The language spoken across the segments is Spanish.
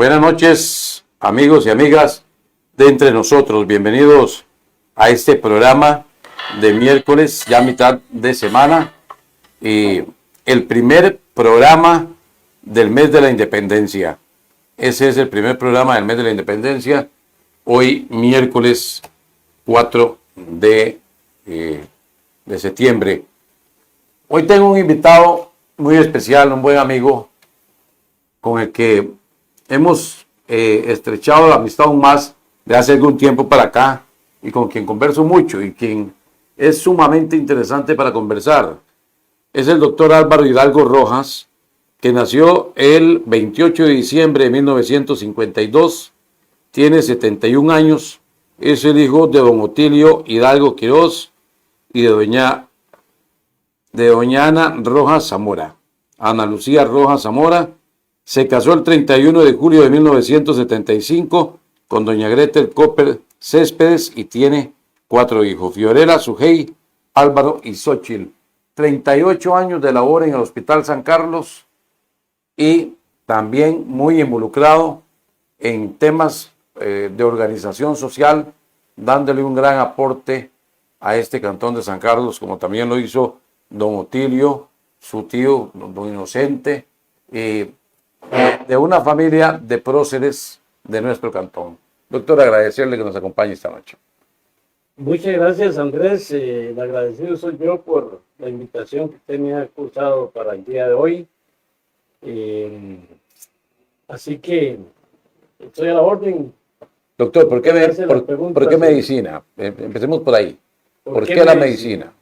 Buenas noches, amigos y amigas de Entre Nosotros. Bienvenidos a este programa de miércoles, ya mitad de semana, y el primer programa del mes de la independencia. Ese es el primer programa del mes de la independencia, hoy miércoles 4 de septiembre. Hoy tengo un invitado muy especial, un buen amigo, con el que hemos estrechado la amistad aún más de hace algún tiempo para acá y con quien converso mucho y quien es sumamente interesante para conversar. Es el doctor Álvaro Hidalgo Rojas, que nació el 28 de diciembre de 1952, tiene 71 años, es el hijo de don Otilio Hidalgo Quiroz y de doña Ana Rojas Zamora. Ana Lucía Rojas Zamora. Se casó el 31 de julio de 1975 con doña Gretel Copper Céspedes y tiene 4 hijos: Fiorella, Sujei, Álvaro y Xochitl. 38 años de labor en el Hospital San Carlos y también muy involucrado en temas de organización social, dándole un gran aporte a este cantón de San Carlos, como también lo hizo don Otilio, su tío, don Inocente, de una familia de próceres de nuestro cantón. Doctor, agradecerle que nos acompañe esta noche. Muchas gracias, Andrés. El agradecido soy yo por la invitación que usted me ha cursado para el día de hoy. Así que estoy a la orden. Doctor, ¿por qué medicina? Empecemos por ahí. ¿Por qué la medicina?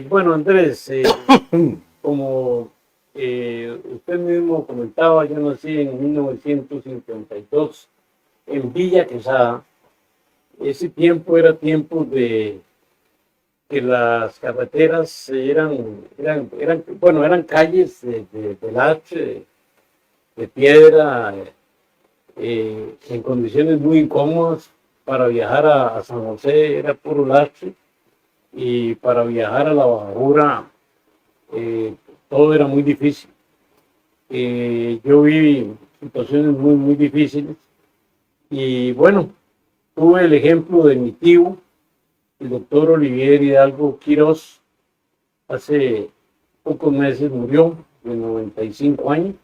Bueno, Andrés, como usted mismo comentaba, yo nací en 1952 en Villa Quesada. Ese tiempo era tiempo de que las carreteras eran calles de lache, de piedra, en condiciones muy incómodas. Para viajar a San José era puro lache, y para viajar a La Bajura todo era muy difícil. Yo viví situaciones muy difíciles y bueno, tuve el ejemplo de mi tío, el doctor Olivier Hidalgo Quiroz. Hace pocos meses murió, de 95 años.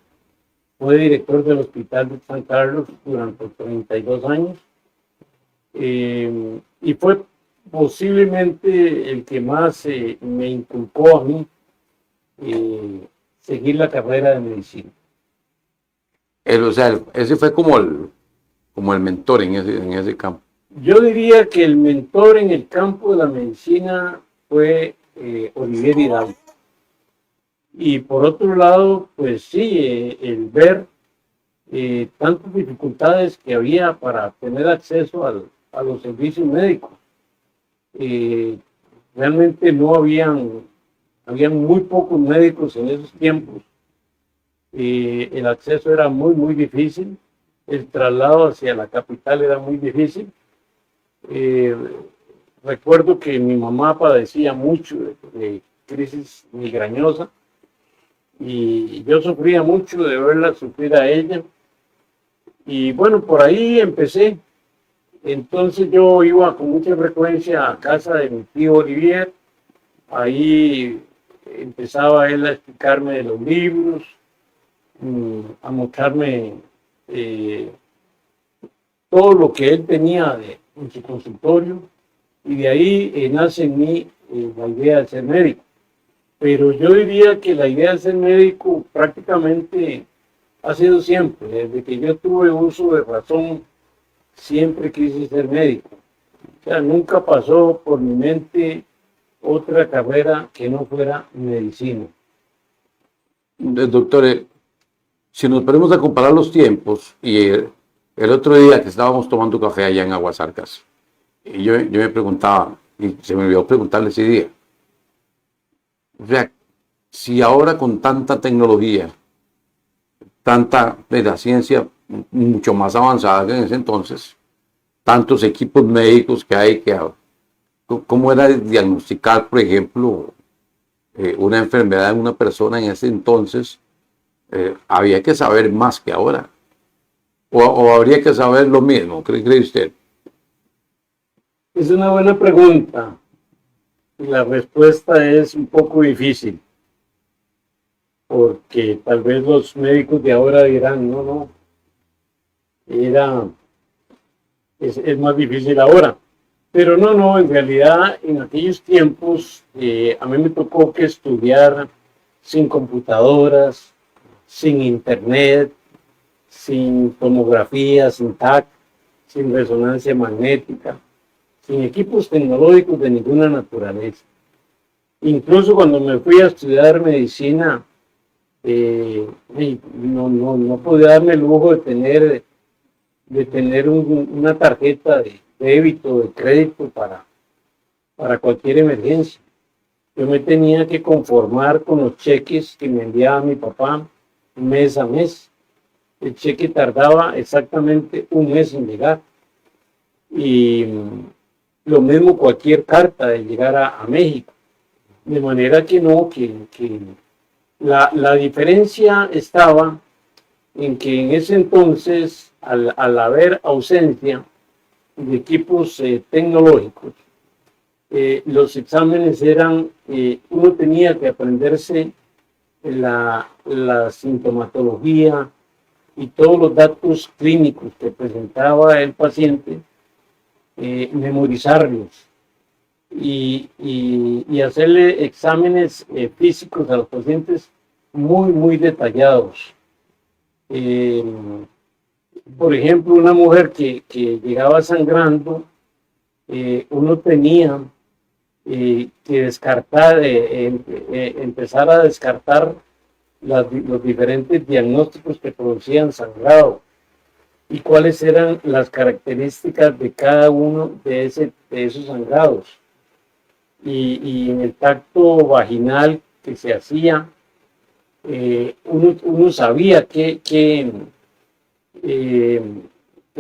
Fue director del Hospital de San Carlos durante 32 años y fue posiblemente el que más me inculcó a mí seguir la carrera de medicina. Ese fue como el mentor en ese campo. Yo diría que el mentor en el campo de la medicina fue Olivier Hidalgo. Y por otro lado, pues sí, el ver tantas dificultades que había para tener acceso a los servicios médicos. Realmente no habían muy pocos médicos en esos tiempos. El acceso era muy difícil. El traslado hacia la capital era muy difícil. Recuerdo que mi mamá padecía mucho de crisis migrañosa y yo sufría mucho de verla sufrir a ella. Y bueno, por ahí empecé. Entonces yo iba con mucha frecuencia a casa de mi tío Olivier. Ahí empezaba él a explicarme de los libros, a mostrarme todo lo que él tenía en su consultorio, y de ahí nace en mí la idea de ser médico. Pero yo diría que la idea de ser médico prácticamente ha sido siempre, desde que yo tuve uso de razón, siempre quise ser médico. O sea, nunca pasó por mi mente otra carrera que no fuera medicina. Doctor, si nos ponemos a comparar los tiempos, y el otro día que estábamos tomando café allá en Aguasarcas, y yo me preguntaba, y se me olvidó preguntarle ese día, o sea, si ahora con tanta tecnología, tanta de la ciencia mucho más avanzada que en ese entonces, tantos equipos médicos que hay, ¿cómo era diagnosticar, por ejemplo, una enfermedad en una persona en ese entonces? Había que saber más que ahora. o habría que saber lo mismo? ¿Cree usted? Es una buena pregunta. La respuesta es un poco difícil, porque tal vez los médicos de ahora dirán, no, no, es más difícil ahora. Pero no, no, en realidad en aquellos tiempos a mí me tocó que estudiar sin computadoras, sin internet, sin tomografía, sin TAC, sin resonancia magnética, sin equipos tecnológicos de ninguna naturaleza. Incluso cuando me fui a estudiar medicina, no podía darme el lujo de tener una tarjeta de débito, de crédito para cualquier emergencia. Yo me tenía que conformar con los cheques que me enviaba mi papá mes a mes. El cheque tardaba exactamente un mes en llegar. Y lo mismo cualquier carta de llegar a México. De manera que la diferencia estaba en que en ese entonces, al haber ausencia de equipos tecnológicos, los exámenes eran, uno tenía que aprenderse la sintomatología y todos los datos clínicos que presentaba el paciente, memorizarlos y hacerle exámenes físicos a los pacientes muy, muy detallados. Por ejemplo, una mujer que llegaba sangrando, uno tenía que descartar, empezar a descartar los diferentes diagnósticos que producían sangrado y cuáles eran las características de cada uno de esos sangrados. Y en el tacto vaginal que se hacía, uno sabía qué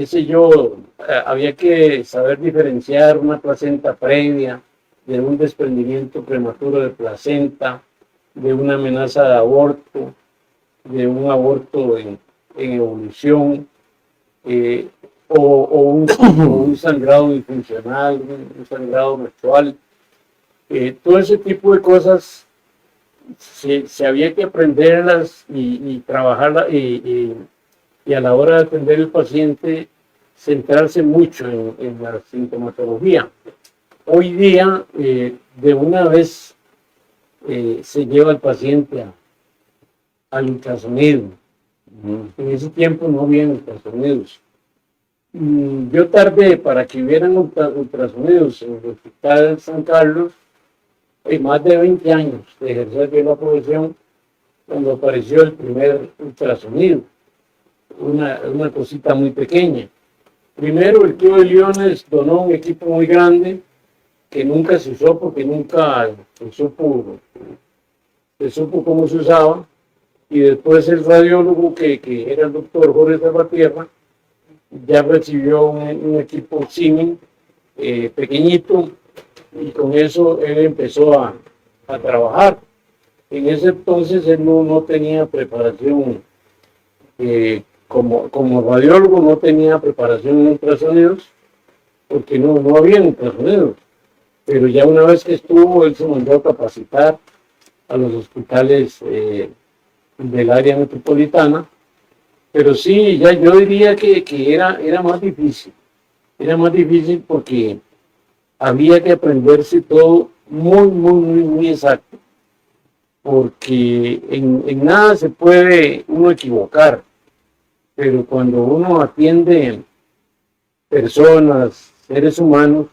sé yo, había que saber diferenciar una placenta previa de un desprendimiento prematuro de placenta, de una amenaza de aborto, de un aborto en evolución, o un sangrado disfuncional, un sangrado menstrual. Todo ese tipo de cosas se había que aprenderlas y trabajarlas y a la hora de atender al paciente centrarse mucho en la sintomatología. Hoy día de una vez se lleva al paciente al ultrasonido. En ese tiempo no había ultrasonidos. Yo tardé para que hubieran ultrasonidos en el Hospital San Carlos más de 20 años de ejercer bien la profesión cuando apareció el primer ultrasonido. Una cosita muy pequeña. Primero, el Club de Leones donó un equipo muy grande que nunca se usó porque nunca se supo cómo se usaba. Y después el radiólogo, que era el doctor Jorge Salvatierra, ya recibió un equipo Siemens pequeñito y con eso él empezó a trabajar. En ese entonces él no tenía preparación como radiólogo, no tenía preparación en ultrasonidos porque no había ultrasonidos. Pero ya una vez que estuvo, él se mandó a capacitar a los hospitales del área metropolitana. Pero sí, ya yo diría que era más difícil. Era más difícil porque había que aprenderse todo muy, muy, muy, muy exacto. Porque en nada se puede uno equivocar. Pero cuando uno atiende personas, seres humanos,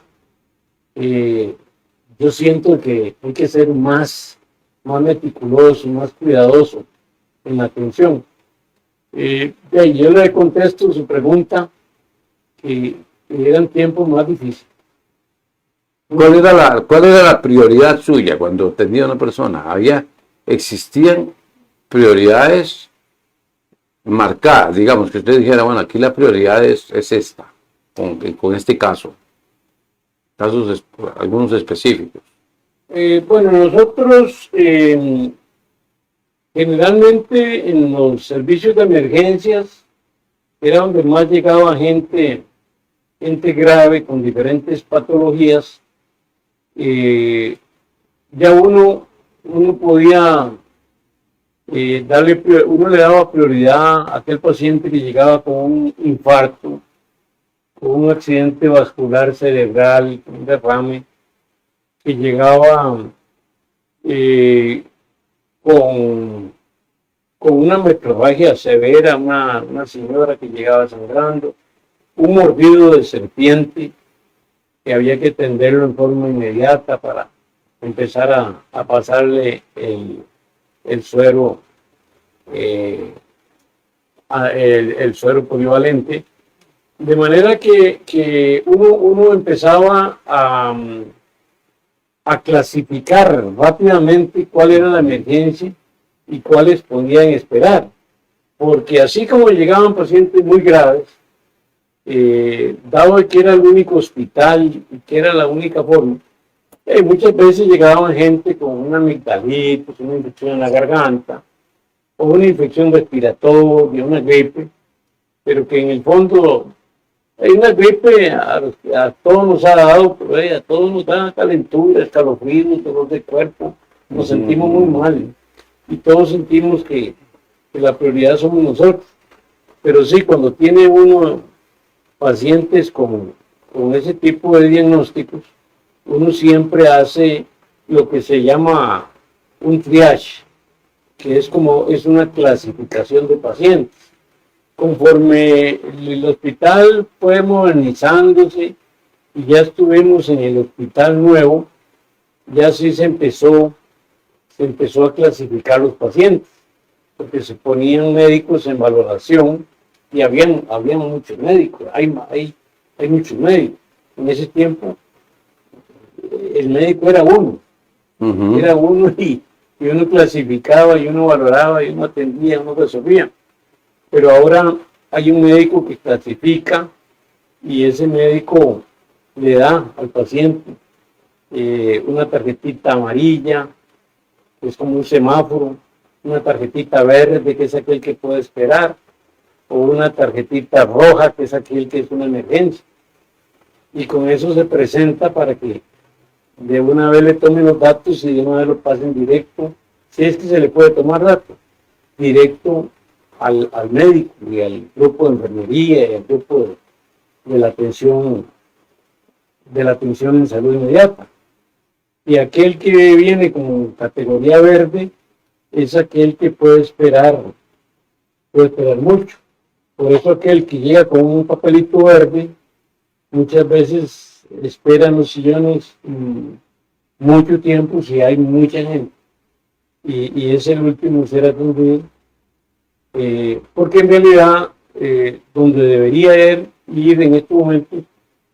yo siento que hay que ser más meticuloso, más cuidadoso en la atención. Yo le contesto su pregunta que eran tiempos más difíciles. ¿Cuál era la prioridad suya cuando atendía a una persona? ¿Existían prioridades marcadas? Digamos que usted dijera, bueno, aquí la prioridad es esta, con este caso. Casos algunos específicos. Bueno, nosotros generalmente en los servicios de emergencias era donde más llegaba gente grave con diferentes patologías. Ya uno podía uno le daba prioridad a aquel paciente que llegaba con un infarto, con un accidente vascular cerebral, un derrame, que llegaba con una hemorragia severa, una señora que llegaba sangrando, un mordido de serpiente que había que atenderlo en forma inmediata para empezar a pasarle el suero, el suero polivalente, de manera que uno empezaba a clasificar rápidamente cuál era la emergencia y cuáles podían esperar, porque así como llegaban pacientes muy graves, dado que era el único hospital y que era la única forma, muchas veces llegaban gente con una amigdalitis, una infección en la garganta, o una infección respiratoria, una gripe, pero que en el fondo hay una gripe, a todos nos ha dado, pero a todos nos da calentura, escalofríos, dolor de cuerpo, nos sentimos muy mal y todos sentimos que la prioridad somos nosotros. Pero sí, cuando tiene uno pacientes con ese tipo de diagnósticos, uno siempre hace lo que se llama un triage, que es una clasificación de pacientes. Conforme el hospital fue modernizándose y ya estuvimos en el hospital nuevo, ya sí se empezó a clasificar los pacientes, porque se ponían médicos en valoración y habían muchos médicos, hay muchos médicos. En ese tiempo el médico era uno, y uno clasificaba y uno valoraba y uno atendía, uno resolvía. Pero ahora hay un médico que clasifica y ese médico le da al paciente una tarjetita amarilla, que es como un semáforo, una tarjetita verde, que es aquel que puede esperar, o una tarjetita roja, que es aquel que es una emergencia. Y con eso se presenta para que de una vez le tomen los datos y de una vez lo pasen directo, si es que se le puede tomar datos, directo al médico y al grupo de enfermería y al grupo de la atención en salud inmediata. Y aquel que viene como categoría verde es aquel que puede esperar mucho. Por eso aquel que llega con un papelito verde muchas veces espera en los sillones mucho tiempo si hay mucha gente, y es el último en ser atendido, porque en realidad donde debería ir en estos momentos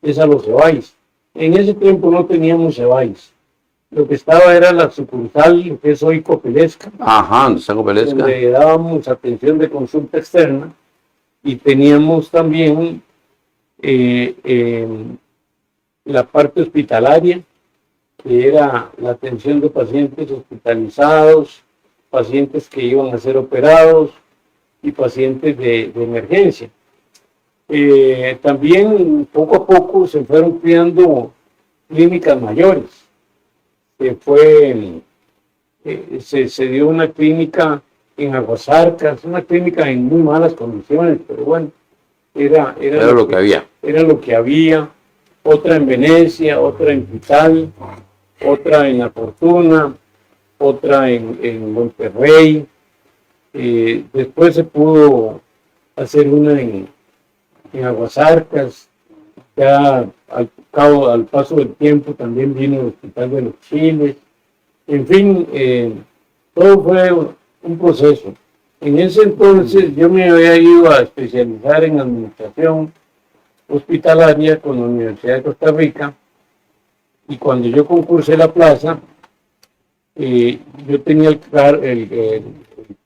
es a los CEBAIS. En ese tiempo no teníamos CEBAIS. Lo que estaba era la sucursal, que es hoy Copelesca. Donde dábamos atención de consulta externa y teníamos también la parte hospitalaria, que era la atención de pacientes hospitalizados, pacientes que iban a ser operados y pacientes de emergencia. También poco a poco se fueron creando clínicas mayores. Se dio una clínica en Aguasarcas, una clínica en muy malas condiciones, pero bueno, era lo que había. Era lo que había. Otra en Venecia, otra en Pital, otra en La Fortuna, otra en Monterrey. Después se pudo hacer una en Aguasarcas. Ya al paso del tiempo también vino el Hospital de los Chiles. En fin, todo fue un proceso. En ese entonces yo me había ido a especializar en administración hospitalaria con la Universidad de Costa Rica, y cuando yo concursé la plaza, yo tenía el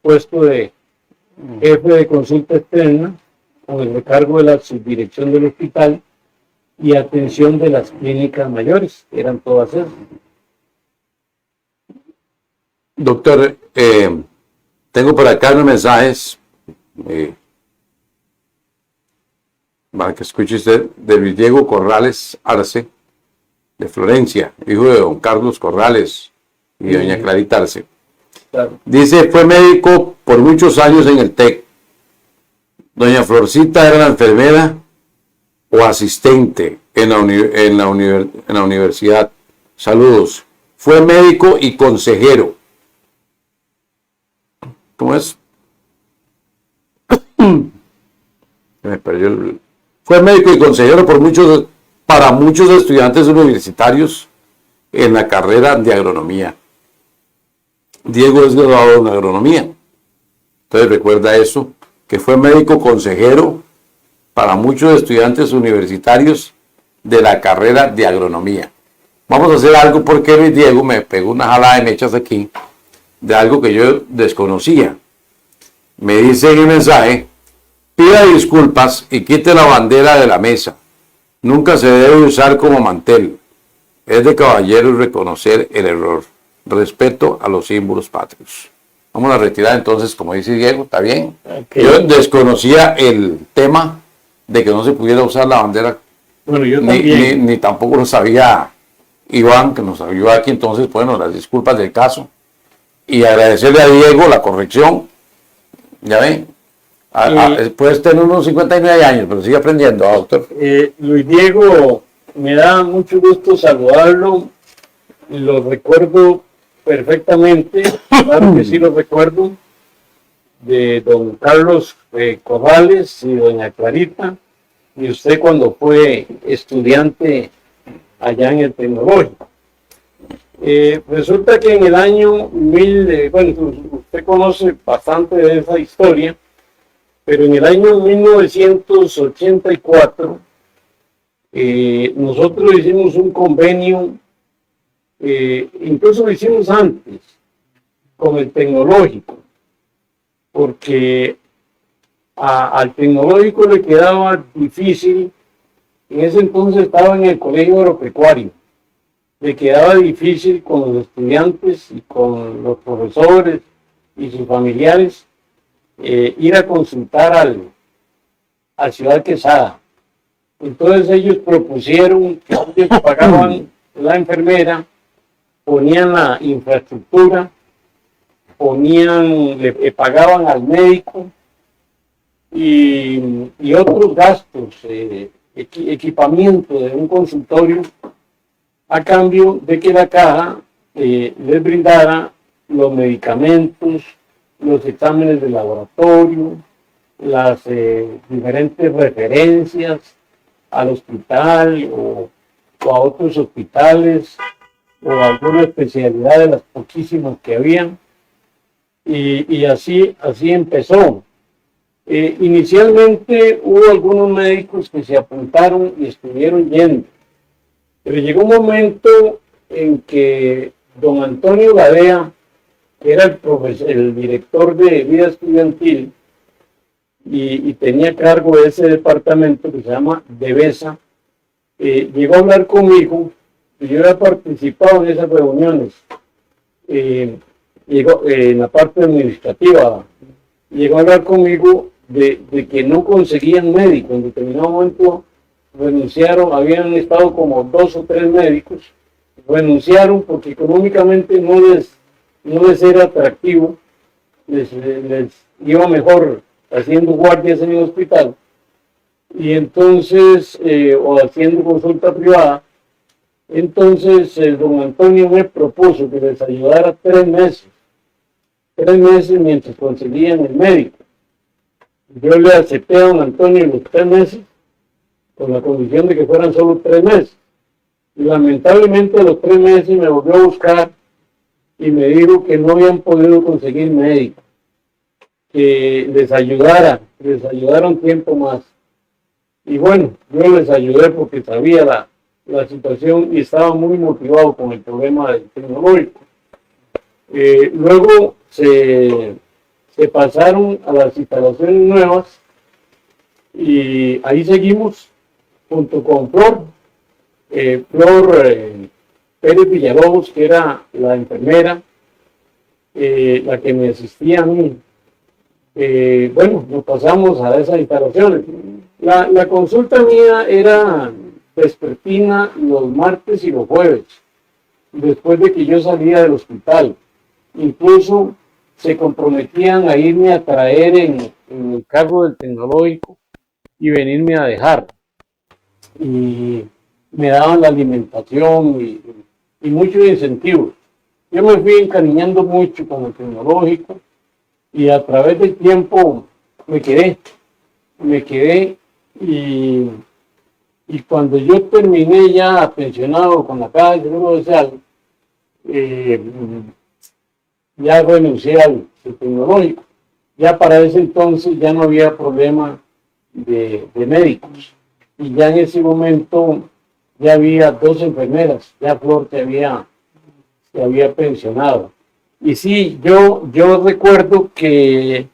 puesto de jefe de consulta externa con el recargo de la subdirección del hospital y atención de las clínicas mayores, eran todas esas. Doctor, tengo por acá unos mensajes. para que escuche usted, de Luis Diego Corrales Arce, de Florencia, hijo de don Carlos Corrales y doña Clarita Arce. Claro. Dice, fue médico por muchos años en el TEC. Doña Florcita era la enfermera o asistente en la universidad. Saludos. Fue médico y consejero. ¿Cómo es? Me perdió el... Fue médico y consejero para muchos estudiantes universitarios en la carrera de agronomía. Diego es graduado en agronomía. Entonces recuerda eso, que fue médico consejero para muchos estudiantes universitarios de la carrera de agronomía. Vamos a hacer algo porque Luis Diego me pegó una jalada de mechas aquí de algo que yo desconocía. Me dice en el mensaje, pida disculpas y quite la bandera de la mesa. Nunca se debe usar como mantel. Es de caballeros reconocer el error. Respeto a los símbolos patrios. Vamos a retirar entonces, como dice Diego, ¿está bien? Okay. Yo desconocía el tema de que no se pudiera usar la bandera. Bueno, yo también. Ni tampoco lo sabía Iván, que nos ayudó aquí. Entonces, bueno, las disculpas del caso. Y agradecerle a Diego la corrección. Ya ven. Puedes tener unos 59 años, pero sigue aprendiendo, doctor. Luis Diego, me da mucho gusto saludarlo. Lo recuerdo perfectamente, claro que sí lo recuerdo, de don Carlos Corrales y doña Clarita, y usted cuando fue estudiante allá en el Tecnológico. Resulta que en el año bueno, usted conoce bastante de esa historia, pero en el año 1984 nosotros hicimos un convenio, incluso lo hicimos antes con el Tecnológico, porque al Tecnológico le quedaba difícil, en ese entonces estaba en el Colegio Agropecuario, le quedaba difícil con los estudiantes y con los profesores y sus familiares ir a consultar al Ciudad Quesada. Entonces ellos propusieron que ellos pagaban la enfermera, ponían la infraestructura, le pagaban al médico y otros gastos, equipamiento de un consultorio, a cambio de que la caja les brindara los medicamentos, los exámenes de laboratorio, las diferentes referencias al hospital o a otros hospitales o alguna especialidad de las poquísimas que habían, y así empezó. Inicialmente hubo algunos médicos que se apuntaron y estuvieron yendo, pero llegó un momento en que don Antonio Gadea, que era el director de vida estudiantil y tenía a cargo de ese departamento que se llama DEVESA, llegó a hablar conmigo. Yo había participado en esas reuniones, llegó en la parte administrativa, llegó a hablar conmigo de que no conseguían médicos. En determinado momento renunciaron, habían estado como 2 o 3 médicos, renunciaron porque económicamente no les era atractivo, les iba mejor haciendo guardias en el hospital, y entonces, o haciendo consulta privada. Entonces don Antonio me propuso que les ayudara 3 meses mientras conseguían el médico. Yo le acepté a don Antonio los 3 meses con la condición de que fueran solo 3 meses. Y lamentablemente a los 3 meses me volvió a buscar y me dijo que no habían podido conseguir médico, que les ayudara un tiempo más. Y bueno, yo les ayudé porque sabía la situación y estaba muy motivado con el problema del Tecnológico. Luego se pasaron a las instalaciones nuevas y ahí seguimos junto con Flor Pérez Villalobos, que era la enfermera, la que me asistía a mí. Bueno, nos pasamos a esas instalaciones. La consulta mía era vespertina los martes y los jueves, después de que yo salía del hospital. Incluso se comprometían a irme a traer en el carro del tecnológico y venirme a dejar. Y me daban la alimentación y muchos incentivos. Yo me fui encariñando mucho con el tecnológico y a través del tiempo me quedé y cuando yo terminé ya pensionado con la Caja de Seguro Social, ya renuncié al tecnológico. Ya para ese entonces ya no había problema de médicos. Y ya en ese momento ya había 2 enfermeras, ya Flor se había pensionado. Y sí, yo recuerdo que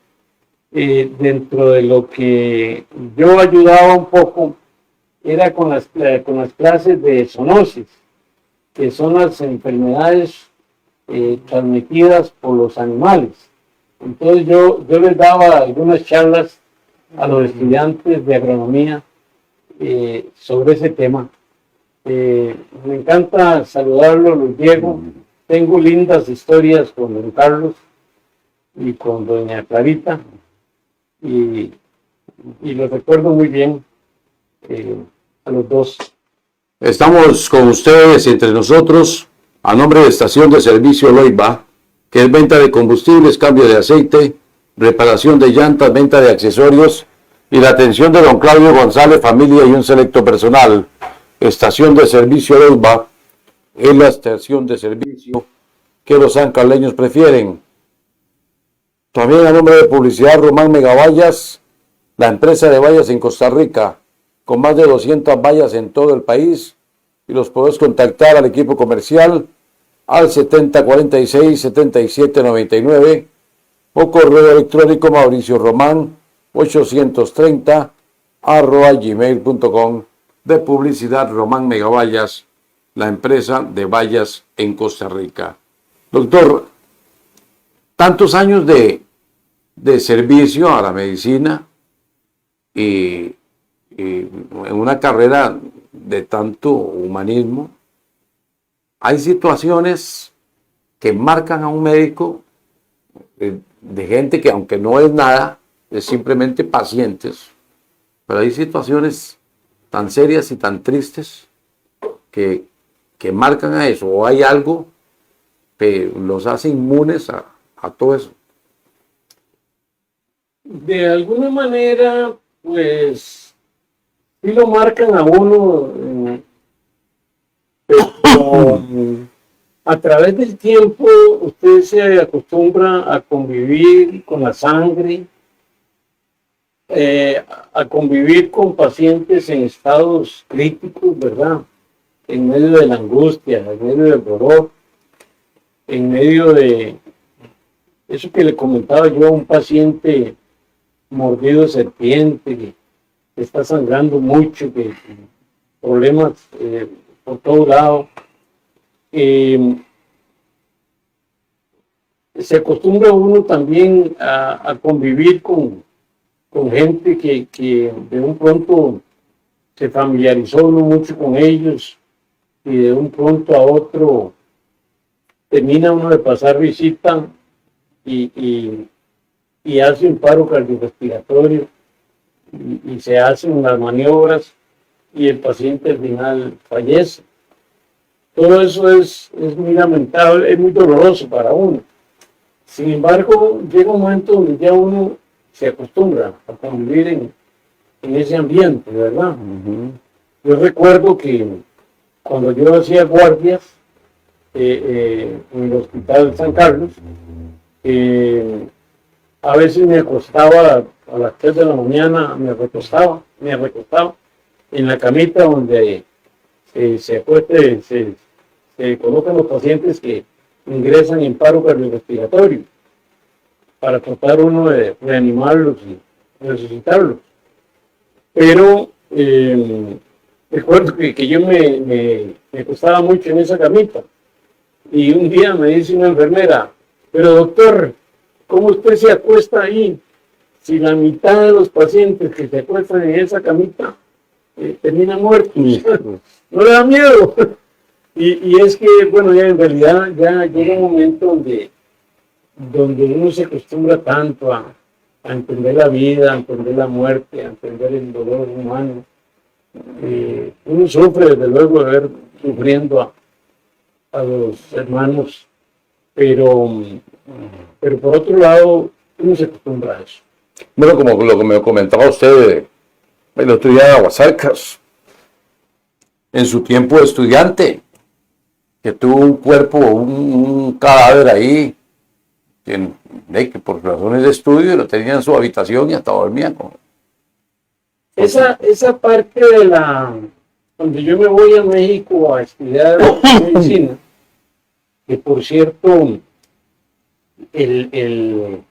dentro de lo que yo ayudaba un poco era con las clases de zoonosis, que son las enfermedades transmitidas por los animales. Entonces yo les daba algunas charlas a los estudiantes de agronomía sobre ese tema. Me encanta saludarlo, Luis Diego. Tengo lindas historias con don Carlos y con doña Clarita y los recuerdo muy bien a los dos. Estamos con ustedes entre nosotros a nombre de Estación de Servicio Loiba, que es venta de combustibles, cambio de aceite, reparación de llantas, venta de accesorios y la atención de don Claudio González, familia y un selecto personal. Estación de Servicio Loiba es la estación de servicio que los sancarleños prefieren. También a nombre de Publicidad Román Megavallas, la empresa de vallas en Costa Rica, con más de 200 vallas en todo el país, y los podés contactar al equipo comercial al 7046-7799 o correo electrónico mauricioroman830@gmail.com. de Publicidad Román Megavallas, la empresa de vallas en Costa Rica. Doctor, tantos años de servicio a la medicina y en una carrera de tanto humanismo, hay situaciones que marcan a un médico, de gente que aunque no es nada, es simplemente pacientes, pero hay situaciones tan serias y tan tristes que marcan a eso, o hay algo que los hace inmunes a todo eso. De alguna manera, pues, sí lo marcan a uno, pero a través del tiempo usted se acostumbra a convivir con la sangre, a convivir con pacientes en estados críticos, ¿verdad? En medio de la angustia, en medio del dolor, en medio de eso que le comentaba yo a un paciente mordido de serpiente, que está sangrando mucho, que problemas por todo lado. Se acostumbra uno también a convivir con gente que de un pronto se familiarizó uno mucho con ellos y de un pronto a otro termina uno de pasar visita y hace un paro cardiorrespiratorio y se hacen las maniobras y el paciente al final fallece. Todo eso es muy lamentable, es muy doloroso para uno. Sin embargo, llega un momento donde ya uno se acostumbra a convivir en ese ambiente, ¿verdad? Yo recuerdo que cuando yo hacía guardias en el Hospital San Carlos, a veces me acostaba a las 3 de la mañana, me recostaba en la camita donde se colocan los pacientes que ingresan en paro cardiorrespiratorio para tratar uno de reanimarlos y resucitarlos. Pero recuerdo que yo me acostaba mucho en esa camita y un día me dice una enfermera, pero doctor, ¿cómo usted se acuesta ahí si la mitad de los pacientes que se acuestan en esa camita terminan muertos, no le da miedo. Y es que, bueno, ya en realidad ya llega un momento donde uno se acostumbra tanto a entender la vida, a entender la muerte, a entender el dolor humano. Uno sufre, desde luego, de ver sufriendo a los hermanos, pero por otro lado, uno se acostumbra a eso. Bueno, como lo que me comentaba usted el otro día de Aguasarcas, en su tiempo de estudiante, que tuvo un cuerpo, un cadáver ahí, que por razones de estudio lo tenía en su habitación y hasta dormía con Esa parte donde yo me voy a México a estudiar medicina, que por cierto, el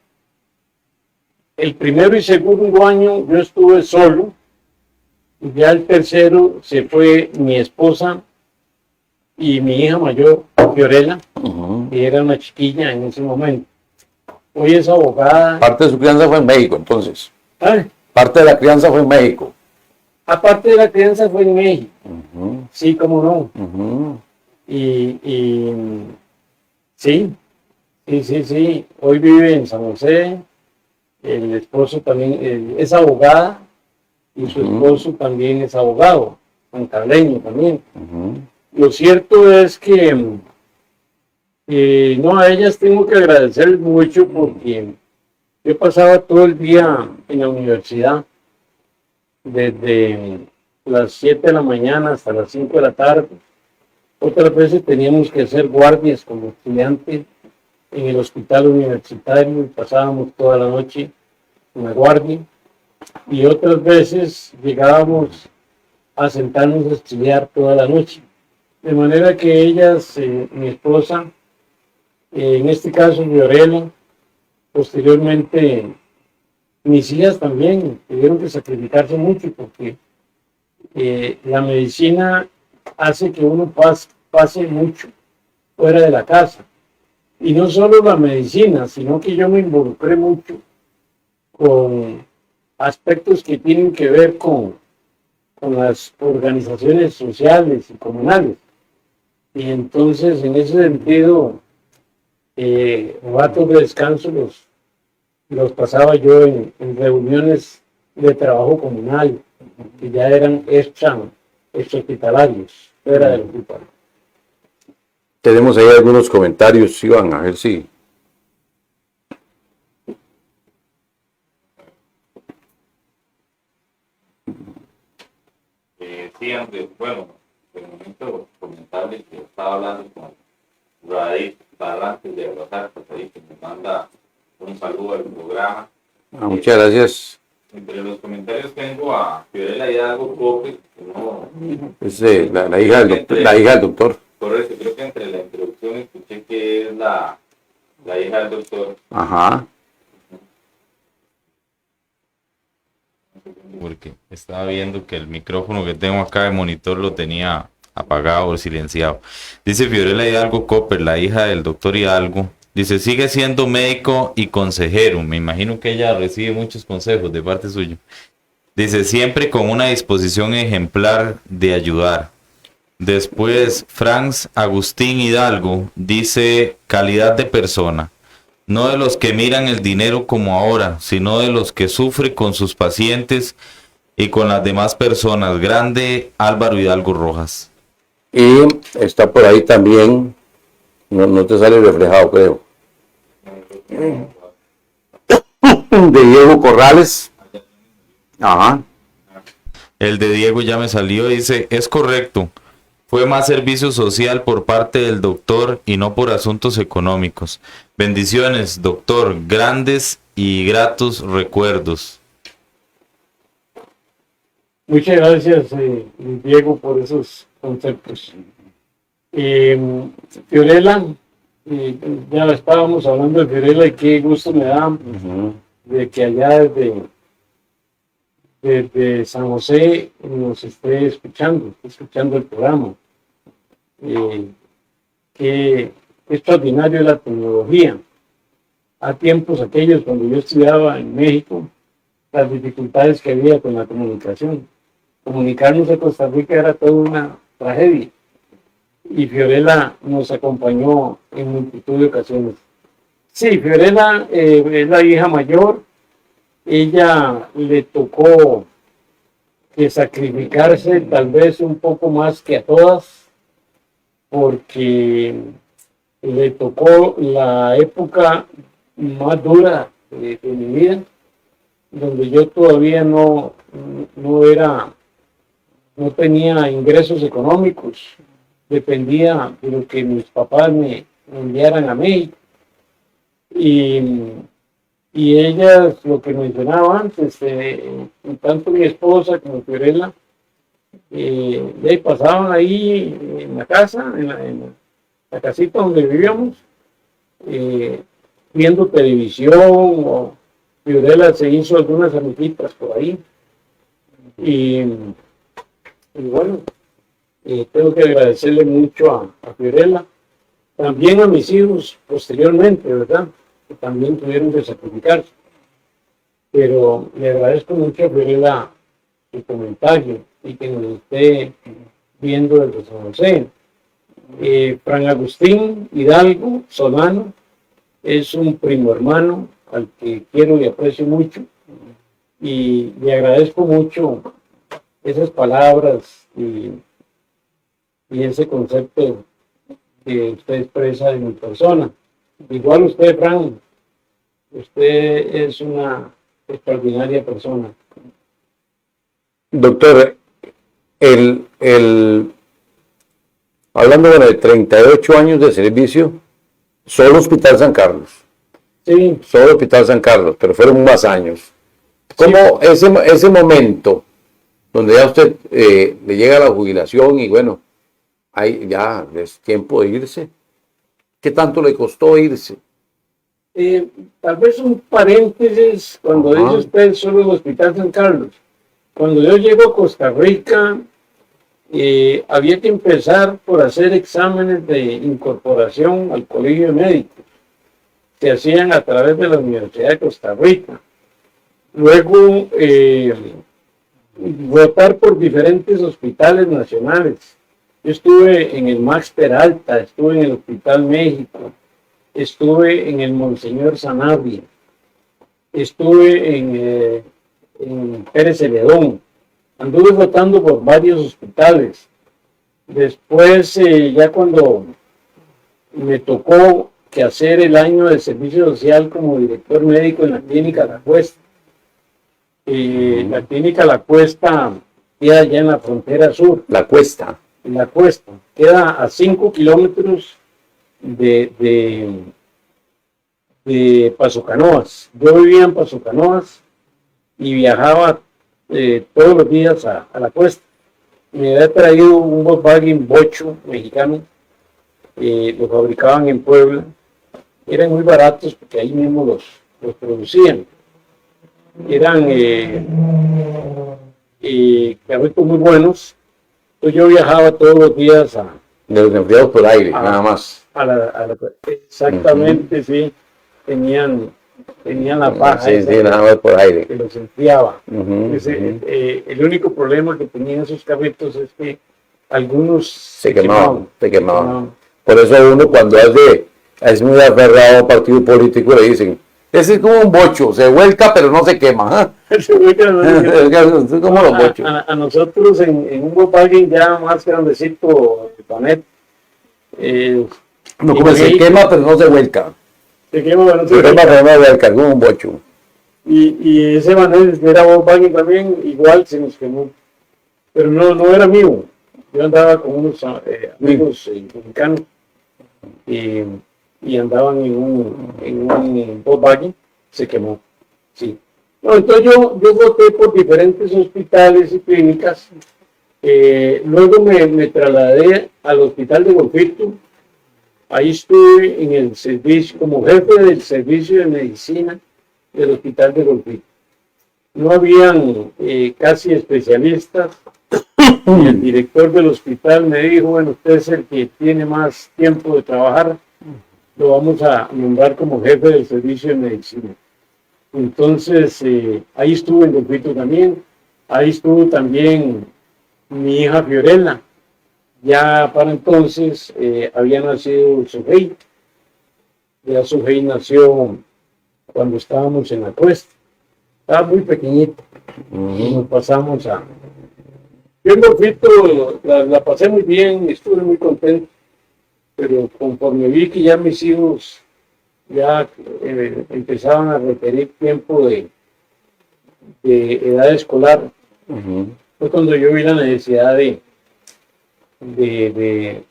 primero y segundo año yo estuve solo, y ya el tercero se fue mi esposa y mi hija mayor, Fiorella, que era una chiquilla en ese momento. Hoy es abogada. Parte de su crianza fue en México, entonces. ¿Sabe? Parte de la crianza fue en México. Aparte de la crianza fue en México. Sí, cómo no. Y sí. Hoy vive en San José. El esposo también es abogada y su esposo también es abogado, sancarleño también. Lo cierto es que no, a ellas tengo que agradecer mucho porque yo pasaba todo el día en la universidad, desde las 7 de la mañana hasta las 5 de la tarde. Otras veces teníamos que hacer guardias como estudiantes en el hospital universitario y pasábamos toda la noche en la guardia. Y otras veces llegábamos a sentarnos a estudiar toda la noche. De manera que ellas, mi esposa, en este caso Fiorella, posteriormente mis hijas también tuvieron que sacrificarse mucho porque la medicina hace que uno pase mucho fuera de la casa. Y no solo la medicina, sino que yo me involucré mucho con aspectos que tienen que ver con las organizaciones sociales y comunales. Y entonces, en ese sentido, ratos de descanso los pasaba yo en reuniones de trabajo comunal, que ya eran extra-hospitalarios, fuera del hospital. Tenemos ahí algunos comentarios, Iván, a ver si. Sí, aunque, bueno, de momento comentarles que estaba hablando con Radit Barrantes de Aguasarcas, ahí que me manda un saludo al programa. Muchas gracias. Entre los comentarios tengo a Fiorella Hidalgo Cope, que no... Es la hija del doctor. Correcto, creo que entre la introducción escuché que es la hija del doctor. Ajá. Porque estaba viendo que el micrófono que tengo acá de monitor lo tenía apagado o silenciado. Dice Fiorella Hidalgo Copper, la hija del doctor Hidalgo. Dice, sigue siendo médico y consejero. Me imagino que ella recibe muchos consejos de parte suya. Dice, siempre con una disposición ejemplar de ayudar. Después, Franz Agustín Hidalgo dice, calidad de persona. No de los que miran el dinero como ahora, sino de los que sufren con sus pacientes y con las demás personas. Grande Álvaro Hidalgo Rojas. Y está por ahí también, no te sale reflejado, creo, de Diego Corrales. Ajá. El de Diego ya me salió, dice, es correcto. Fue más servicio social por parte del doctor y no por asuntos económicos. Bendiciones, doctor. Grandes y gratos recuerdos. Muchas gracias, Diego, por esos conceptos. Fiorella, ya estábamos hablando de Fiorella y qué gusto me da de que allá desde San José nos esté escuchando el programa. Qué extraordinario es la tecnología. A tiempos aquellos, cuando yo estudiaba en México, las dificultades que había con la comunicación. Comunicarnos de Costa Rica era toda una tragedia. Y Fiorella nos acompañó en multitud de ocasiones. Sí, Fiorella es la hija mayor. Ella le tocó que sacrificarse tal vez un poco más que a todas, porque le tocó la época más dura de mi vida, donde yo todavía no tenía ingresos económicos, dependía de lo que mis papás me enviaran a México. Y ellas, lo que mencionaba antes, tanto mi esposa como Fiorella, pasaban ahí en la casa, en la casita donde vivíamos, viendo televisión, o Fiorella se hizo algunas amiguitas por ahí. Y bueno, tengo que agradecerle mucho a Fiorella, también a mis hijos posteriormente, ¿verdad? Que también tuvieron que sacrificarse. Pero le agradezco mucho a Fiorella su comentario y que nos esté viendo desde San José. Fran Agustín Hidalgo Solano es un primo hermano al que quiero y aprecio mucho, y le agradezco mucho esas palabras y ese concepto que usted expresa de mi persona. Igual usted, Fran, usted es una extraordinaria persona. Doctor, hablando de 38 años de servicio, solo Hospital San Carlos. Sí. Solo Hospital San Carlos, pero fueron más años. ¿Cómo sí, ese momento donde ya usted le llega a la jubilación y bueno, ya es tiempo de irse? ¿Qué tanto le costó irse? Tal vez un paréntesis cuando dice usted solo el Hospital San Carlos. Cuando yo llego a Costa Rica, había que empezar por hacer exámenes de incorporación al Colegio de Médicos. Se hacían a través de la Universidad de Costa Rica. Luego, votar por diferentes hospitales nacionales. Yo estuve en el Max Peralta, estuve en el Hospital México, estuve en el Monseñor Sanabria, estuve en Pérez Celedón. Anduve votando por varios hospitales. Después, ya cuando me tocó que hacer el año de servicio social como director médico en la clínica La Cuesta. La clínica La Cuesta queda ya en la frontera sur. La Cuesta. La Cuesta queda a 5 kilómetros de Paso Canoas. Yo vivía en Paso Canoas y viajaba todos los días a La Cuesta. Me había traído un Volkswagen Bocho mexicano, lo fabricaban en Puebla. Eran muy baratos porque ahí mismo los producían. Eran carritos muy buenos. Entonces yo viajaba todos los días de los enfriados por aire, nada más. Exactamente, sí. Tenían la paja. Sí, nada más por aire. Que los enfriaba. El único problema que tenían esos carritos es que algunos se quemaban. Por eso uno cuando es muy aferrado a un partido político le dicen, ese es como un bocho, se vuelca pero no se quema. Se vuelca, es como los bochos. A nosotros en un Volkswagen ya más grandecito, Panet. No, como se quema pero no se vuelca. Se quema pero no se vuelca. Pero no se vuelca, como un bocho. Y ese Panet era Volkswagen también, igual se nos quemó. Pero no era mío. Yo andaba con unos amigos mexicanos. Y andaban en un Volkswagen, se quemó. Sí. No, entonces yo voté por diferentes hospitales y clínicas. Luego me trasladé al hospital de Golfito. Ahí estuve en el servicio, como jefe del servicio de medicina del hospital de Golfito. No habían casi especialistas. Y el director del hospital me dijo, bueno, usted es el que tiene más tiempo de trabajar, lo vamos a nombrar como jefe del servicio de medicina. Entonces, ahí estuvo el Golfito también, ahí estuvo también mi hija Fiorella. Ya para entonces había nacido Sujei. Ya Sujei nació cuando estábamos en la cuesta. Estaba muy pequeñito. Y nos pasamos a... Yo en Golfito la pasé muy bien, estuve muy contento. Pero conforme vi que ya mis hijos ya empezaban a requerir tiempo de edad escolar, fue cuando yo vi la necesidad de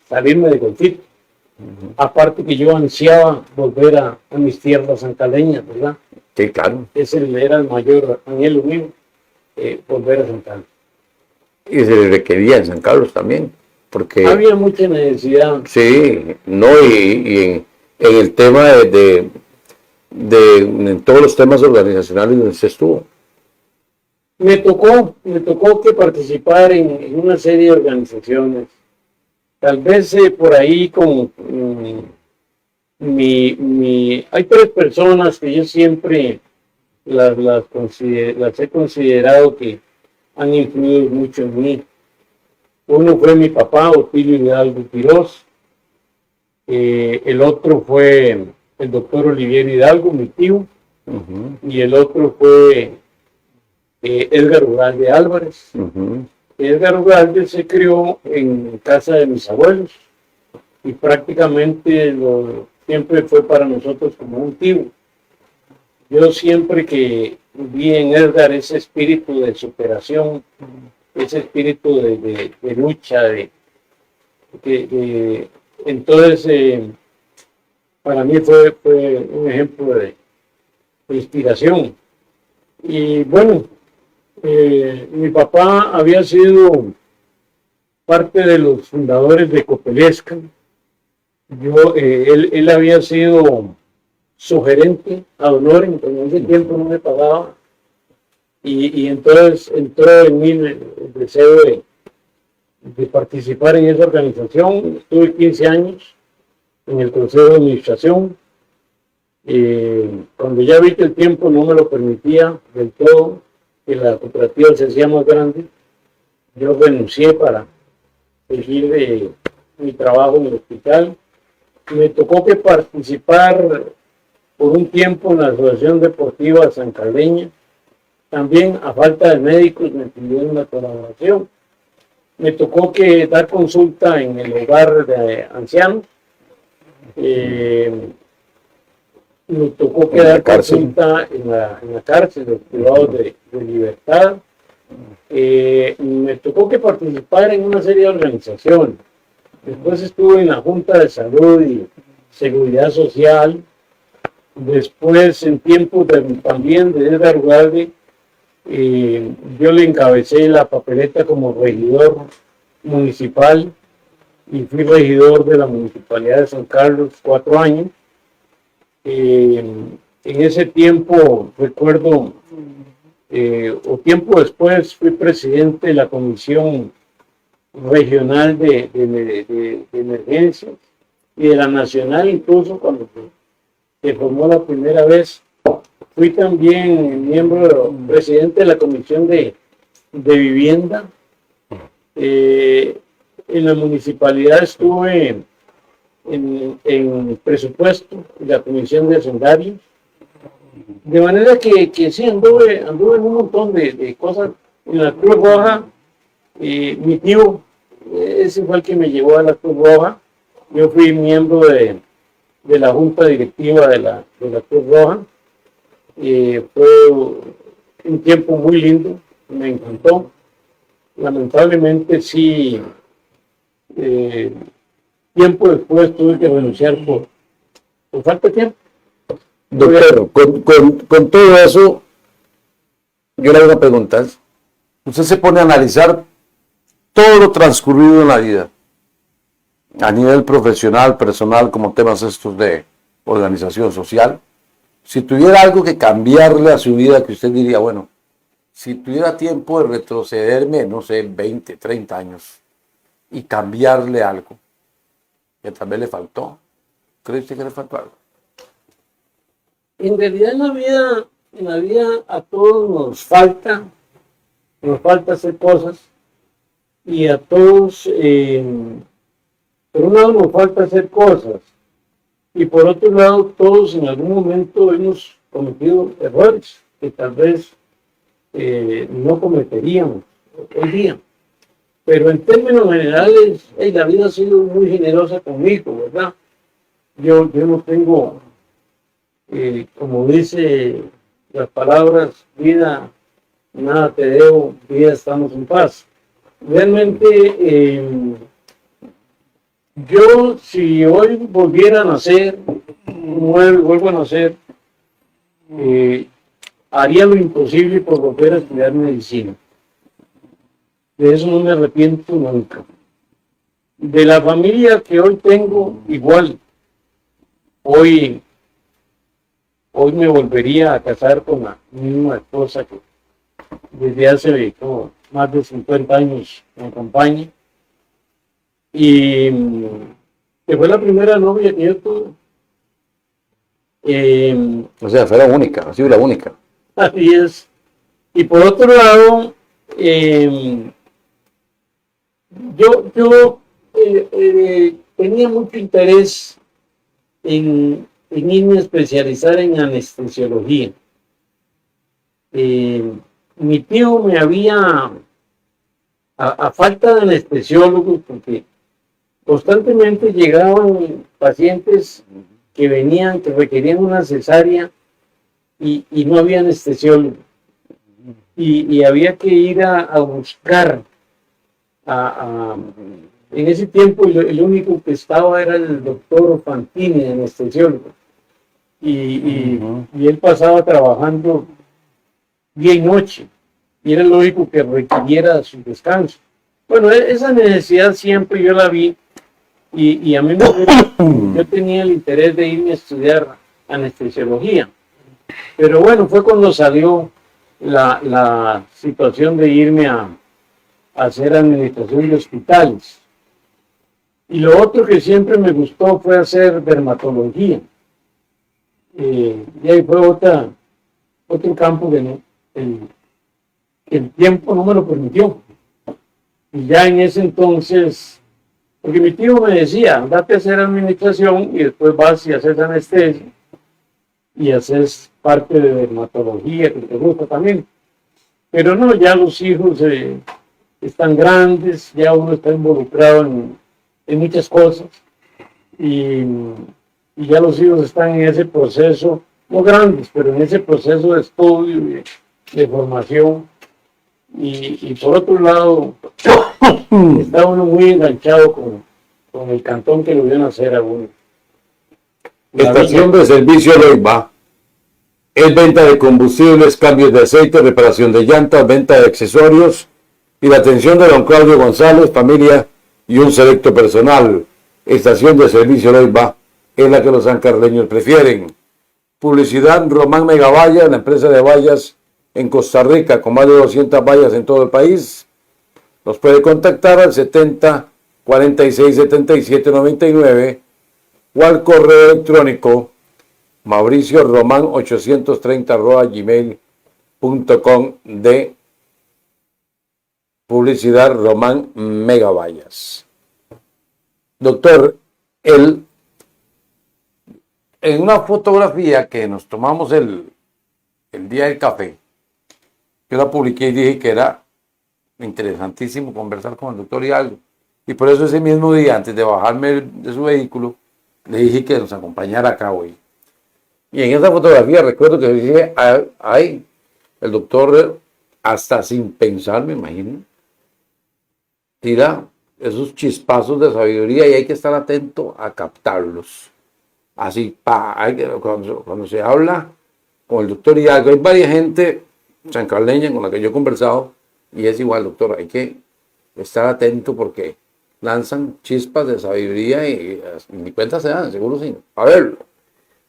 salirme de Golfito. Aparte que yo ansiaba volver a mis tierras sancaleñas, ¿verdad? Sí, claro. Ese era el mayor anhelo mío, volver a San Carlos. Y se le requería en San Carlos también, porque... Había mucha necesidad. Sí, no, y en el tema en todos los temas organizacionales donde se estuvo. Me tocó que participar en una serie de organizaciones. Tal vez por ahí como hay tres personas que yo siempre las he considerado que han influido mucho en mí. Uno fue mi papá, Otilio Hidalgo Quirós. El otro fue el doctor Olivier Hidalgo, mi tío. Y el otro fue Edgar Ugalde Álvarez. Edgar Ugalde se crió en casa de mis abuelos y prácticamente siempre fue para nosotros como un tío. Yo siempre que vi en Edgar ese espíritu de superación, ese espíritu de lucha, entonces para mí fue un ejemplo de inspiración. Y bueno, mi papá había sido parte de los fundadores de Copelesca. Él había sido su gerente ad honorem, pero en ese tiempo no me pagaba. Y entonces entró en mí el deseo de participar en esa organización. Estuve 15 años en el Consejo de Administración. Cuando ya vi que el tiempo no me lo permitía del todo, que la cooperativa se hacía más grande, yo renuncié para seguir mi trabajo en el hospital. Me tocó que participar por un tiempo en la Asociación Deportiva Sancaleña. También, a falta de médicos, me pidieron la colaboración. Me tocó que dar consulta en el hogar de ancianos. Me tocó que dar consulta en la cárcel, los privados de libertad. Me tocó que participar en una serie de organizaciones. Después estuve en la Junta de Salud y Seguridad Social. Después, en tiempos también de Edgar Ugalde, yo le encabecé la papeleta como regidor municipal y fui regidor de la Municipalidad de San Carlos 4 años. En ese tiempo, recuerdo, o tiempo después, fui presidente de la Comisión Regional de Emergencias y de la Nacional, incluso cuando se formó la primera vez. Fui también miembro, presidente de la Comisión de Vivienda. En la municipalidad estuve en presupuesto y la Comisión de Hacendarios. De manera que sí, anduve en un montón de cosas. En la Cruz Roja, mi tío, ese fue el que me llevó a la Cruz Roja. Yo fui miembro de la junta directiva de la Cruz Roja. Fue un tiempo muy lindo, me encantó. Lamentablemente sí, tiempo después tuve que renunciar por falta de tiempo. Doctor, con todo eso, yo le hago una pregunta. Usted se pone a analizar todo lo transcurrido en la vida, a nivel profesional, personal, como temas estos de organización social. Si tuviera algo que cambiarle a su vida, que usted diría, bueno, si tuviera tiempo de retrocederme, no sé, 20, 30 años, y cambiarle algo, que tal vez le faltó, ¿cree usted que le faltó algo? En realidad en la vida en la vida a todos nos falta hacer cosas y a todos, por un lado nos falta hacer cosas y por otro lado todos en algún momento hemos cometido errores que tal vez no cometeríamos hoy día. Pero en términos generales, la vida ha sido muy generosa conmigo, ¿verdad? Yo no tengo, como dice las palabras, vida, nada te debo, vida estamos en paz. Realmente, yo si hoy volviera a nacer, vuelvo a nacer, haría lo imposible por volver a estudiar medicina. De eso no me arrepiento nunca. De la familia que hoy tengo, igual. Hoy me volvería a casar con la misma esposa que desde hace como más de 50 años me acompaña. Y que fue la primera novia que yo tuve. O sea, fue la única, ha sido la única. Así es. Y por otro lado, yo tenía mucho interés en irme a especializar en anestesiología. Mi tío me había, a falta de anestesiólogos, porque constantemente llegaban pacientes que venían, que requerían una cesárea y no había anestesiólogo. Y había que ir a buscar. En ese tiempo el único que estaba era el doctor Fantini, anestesiólogo. Y él pasaba trabajando día y noche. Y era lógico que requiriera su descanso. Bueno, esa necesidad siempre yo la vi. Y a mí yo tenía el interés de irme a estudiar anestesiología. Pero bueno, fue cuando salió la situación de irme a hacer administración de hospitales. Y lo otro que siempre me gustó fue hacer dermatología. Y ahí fue otro campo que el tiempo no me lo permitió. Y ya en ese entonces, porque mi tío me decía, andate a hacer administración y después vas y haces anestesia y haces parte de dermatología que te gusta también. Pero no, ya los hijos están grandes, ya uno está involucrado en muchas cosas y ya los hijos están en ese proceso, no grandes, pero en ese proceso de estudio, de formación y por otro lado está uno muy enganchado con el cantón que lo vio nacer a uno. Estación de servicio Loiba. Es venta de combustibles, cambios de aceite, reparación de llantas, venta de accesorios y la atención de don Claudio González, familia y un selecto personal. Estación de servicio Loiba es la que los sancarleños prefieren. Publicidad Román Megavalla, la empresa de vallas en Costa Rica con más de 200 vallas en todo el país. Nos puede contactar al 70 46 77 99 o al correo electrónico mauricioroman830@gmail.com de publicidad Román Megavallas. Doctor, en una fotografía que nos tomamos el día del café, yo la publiqué y dije que era interesantísimo conversar con el doctor Hidalgo. Y por eso ese mismo día, antes de bajarme de su vehículo, le dije que nos acompañara acá hoy. Y en esa fotografía recuerdo que dije, ay, el doctor, hasta sin pensar, me imagino, tira esos chispazos de sabiduría y hay que estar atento a captarlos. Así, cuando se habla con el doctor Hidalgo, hay varias gente sancarleña con la que yo he conversado y es igual, doctor, hay que estar atento porque lanzan chispas de sabiduría y ni cuenta se dan, seguro sin saberlo.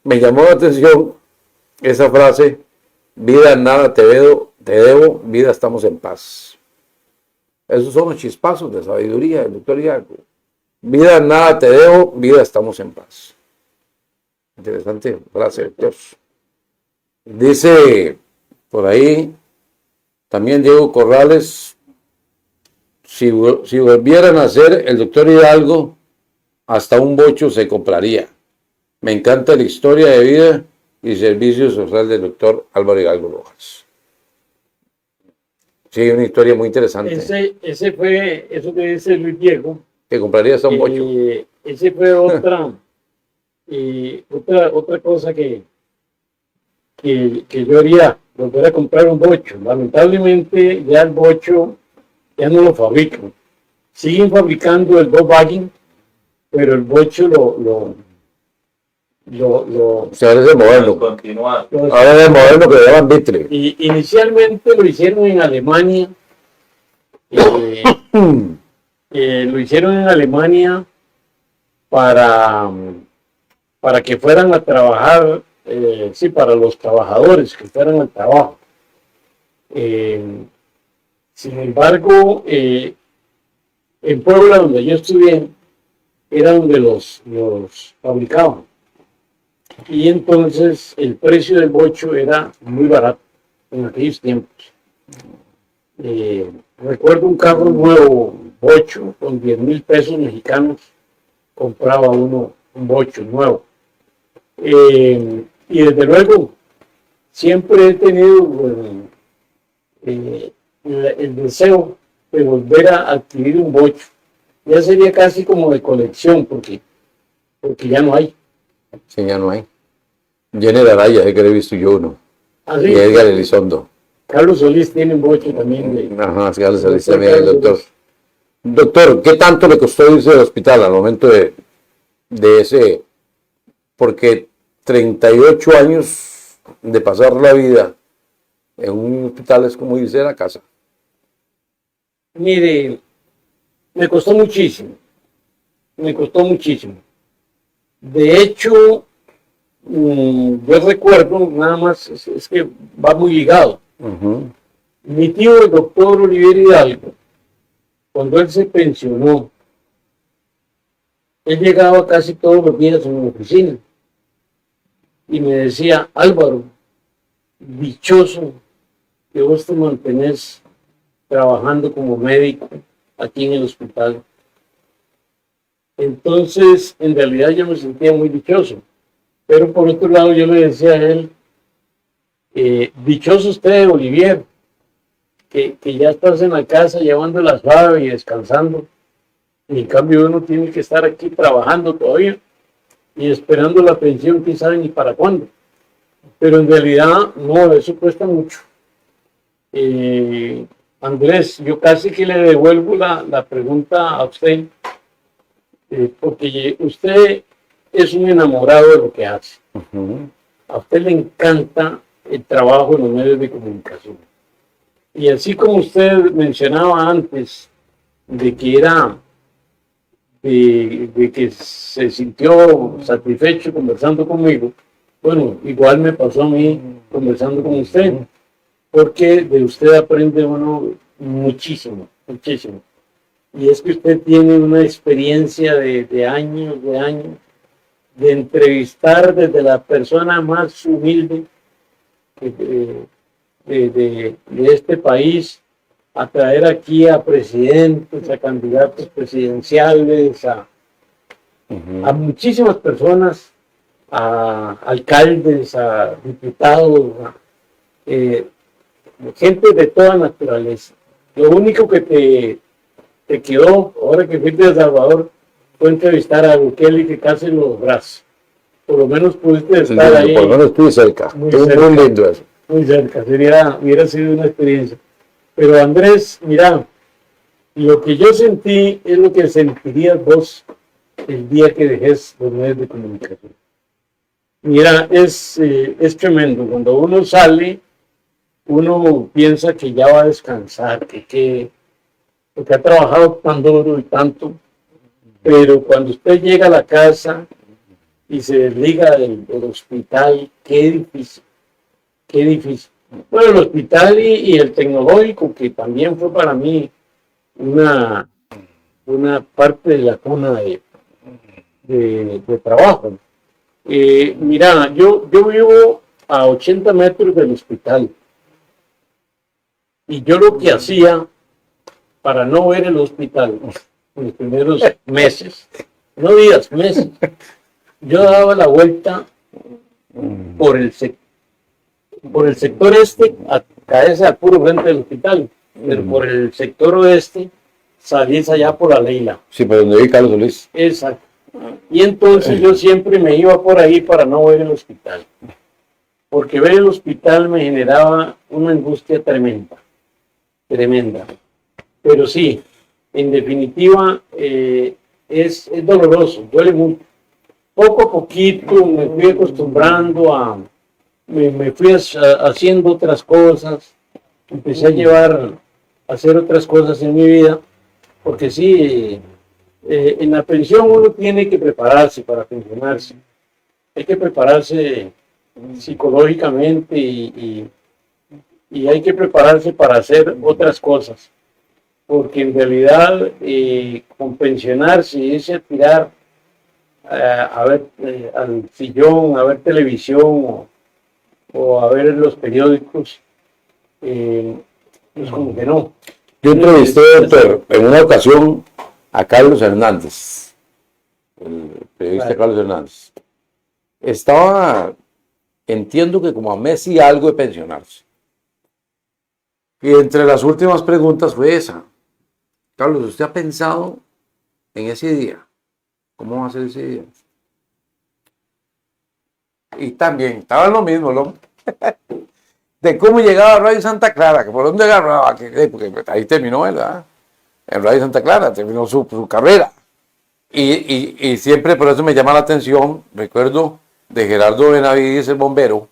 Me llamó la atención esa frase, vida nada te debo, vida estamos en paz. Esos son los chispazos de sabiduría del doctor Hidalgo. Vida nada te debo, vida estamos en paz. Interesante frase, doctor. Dice por ahí también Diego Corrales, si volvieran a hacer el doctor Hidalgo, hasta un bocho se compraría. Me encanta la historia de vida y servicio social del doctor Álvaro Hidalgo Rojas. Sí, una historia muy interesante. Ese fue, eso que dice Luis Diego. Que compraría hasta un bocho. Ese fue otra cosa que yo haría, volver a comprar un bocho. Lamentablemente ya el bocho ya no lo fabrican. Siguen fabricando el Volkswagen, pero el bocho Se ahora es el moderno. Ahora es el moderno que le llaman Beetle. Y inicialmente lo hicieron en Alemania. Lo hicieron en Alemania para que fueran a trabajar, para los trabajadores que fueran al trabajo. Sin embargo, en Puebla, donde yo estudié, era donde los fabricaban. Y entonces el precio del bocho era muy barato en aquellos tiempos. Recuerdo un carro nuevo, bocho, con 10,000 pesos mexicanos, compraba uno un bocho nuevo. Y desde luego, siempre he tenido el deseo de volver a adquirir un bocho. Ya sería casi como de colección, porque ya no hay. Sí, ya no hay. Jenny Araya, que le he visto yo uno. ¿Ah, sí? Y Edgar Elizondo. Carlos Solís tiene un bocho también. Ajá, Carlos Solís también, el doctor. Doctor, ¿qué tanto le costó irse al hospital al momento de ese? Porque 38 años de pasar la vida en un hospital es como irse a la casa. Mire, me costó muchísimo. Me costó muchísimo. De hecho, yo recuerdo, nada más, es que va muy ligado. Mi tío, el doctor Oliver Hidalgo, cuando él se pensionó, él llegaba casi todos los días a mi oficina y me decía: Álvaro, dichoso que vos te mantenés trabajando como médico aquí en el hospital. Entonces, en realidad yo me sentía muy dichoso. Pero por otro lado yo le decía a él, dichoso usted, Olivier, que ya estás en la casa llevando la suave y descansando. Y en cambio uno tiene que estar aquí trabajando todavía y esperando la pensión, quién sabe ni para cuándo. Pero en realidad no, eso cuesta mucho. Andrés, yo casi que le devuelvo la pregunta a usted, porque usted es un enamorado de lo que hace. A usted le encanta el trabajo en los medios de comunicación. Y así como usted mencionaba antes de que de que se sintió satisfecho conversando conmigo, bueno, igual me pasó a mí conversando con usted, porque de usted aprende uno muchísimo, muchísimo. Y es que usted tiene una experiencia de años, de entrevistar desde la persona más humilde de este país, a traer aquí a presidentes, a candidatos presidenciales, a muchísimas personas, a alcaldes, a diputados, gente de toda naturaleza. Lo único que te quedó, ahora que fuiste a El Salvador, fue entrevistar a Bukele, que casi los brazos. Por lo menos pudiste estar ahí. Por lo menos estuve cerca. Muy lindo eso. Muy cerca, hubiera sido una experiencia. Pero Andrés, mira, lo que yo sentí es lo que sentirías vos el día que dejes los medios de comunicación. Mira, es tremendo. Cuando uno sale, uno piensa que ya va a descansar, porque ha trabajado tan duro y tanto, pero cuando usted llega a la casa y se desliga del hospital, qué difícil, qué difícil. Bueno, el hospital y el tecnológico, que también fue para mí una parte de la cuna de trabajo. Mira, yo vivo a 80 metros del hospital. Y yo lo que hacía para no ver el hospital en los primeros meses, no días, meses, yo daba la vuelta por el sector este, a caerse al puro frente del hospital, pero por el sector oeste salís allá por la Leila. Sí, pero donde vi Carlos Solís. Exacto. Y entonces yo siempre me iba por ahí para no ver el hospital, porque ver el hospital me generaba una angustia tremenda, tremenda. Pero sí, en definitiva, es doloroso, duele mucho. Poco a poquito me fui acostumbrando me fui haciendo otras cosas, empecé a hacer otras cosas en mi vida, porque sí, en la pensión uno tiene que prepararse para pensionarse. Hay que prepararse psicológicamente y hay que prepararse para hacer otras cosas. Porque en realidad, con pensionarse y irse a tirar a ver al sillón, a ver televisión o a ver los periódicos, pues como que no. Yo entrevisté, doctor, en una ocasión a Carlos Hernández, el periodista Carlos Hernández. Entiendo que como a mes y algo de pensionarse. Y entre las últimas preguntas fue esa. Carlos, ¿usted ha pensado en ese día? ¿Cómo va a ser ese día? Y también estaba en lo mismo, ¿no? De cómo llegaba a Radio Santa Clara, que por dónde agarraba, porque ahí terminó él, ¿verdad? En Radio Santa Clara terminó su carrera. Y siempre por eso me llama la atención, recuerdo de Gerardo Benavides, el bombero,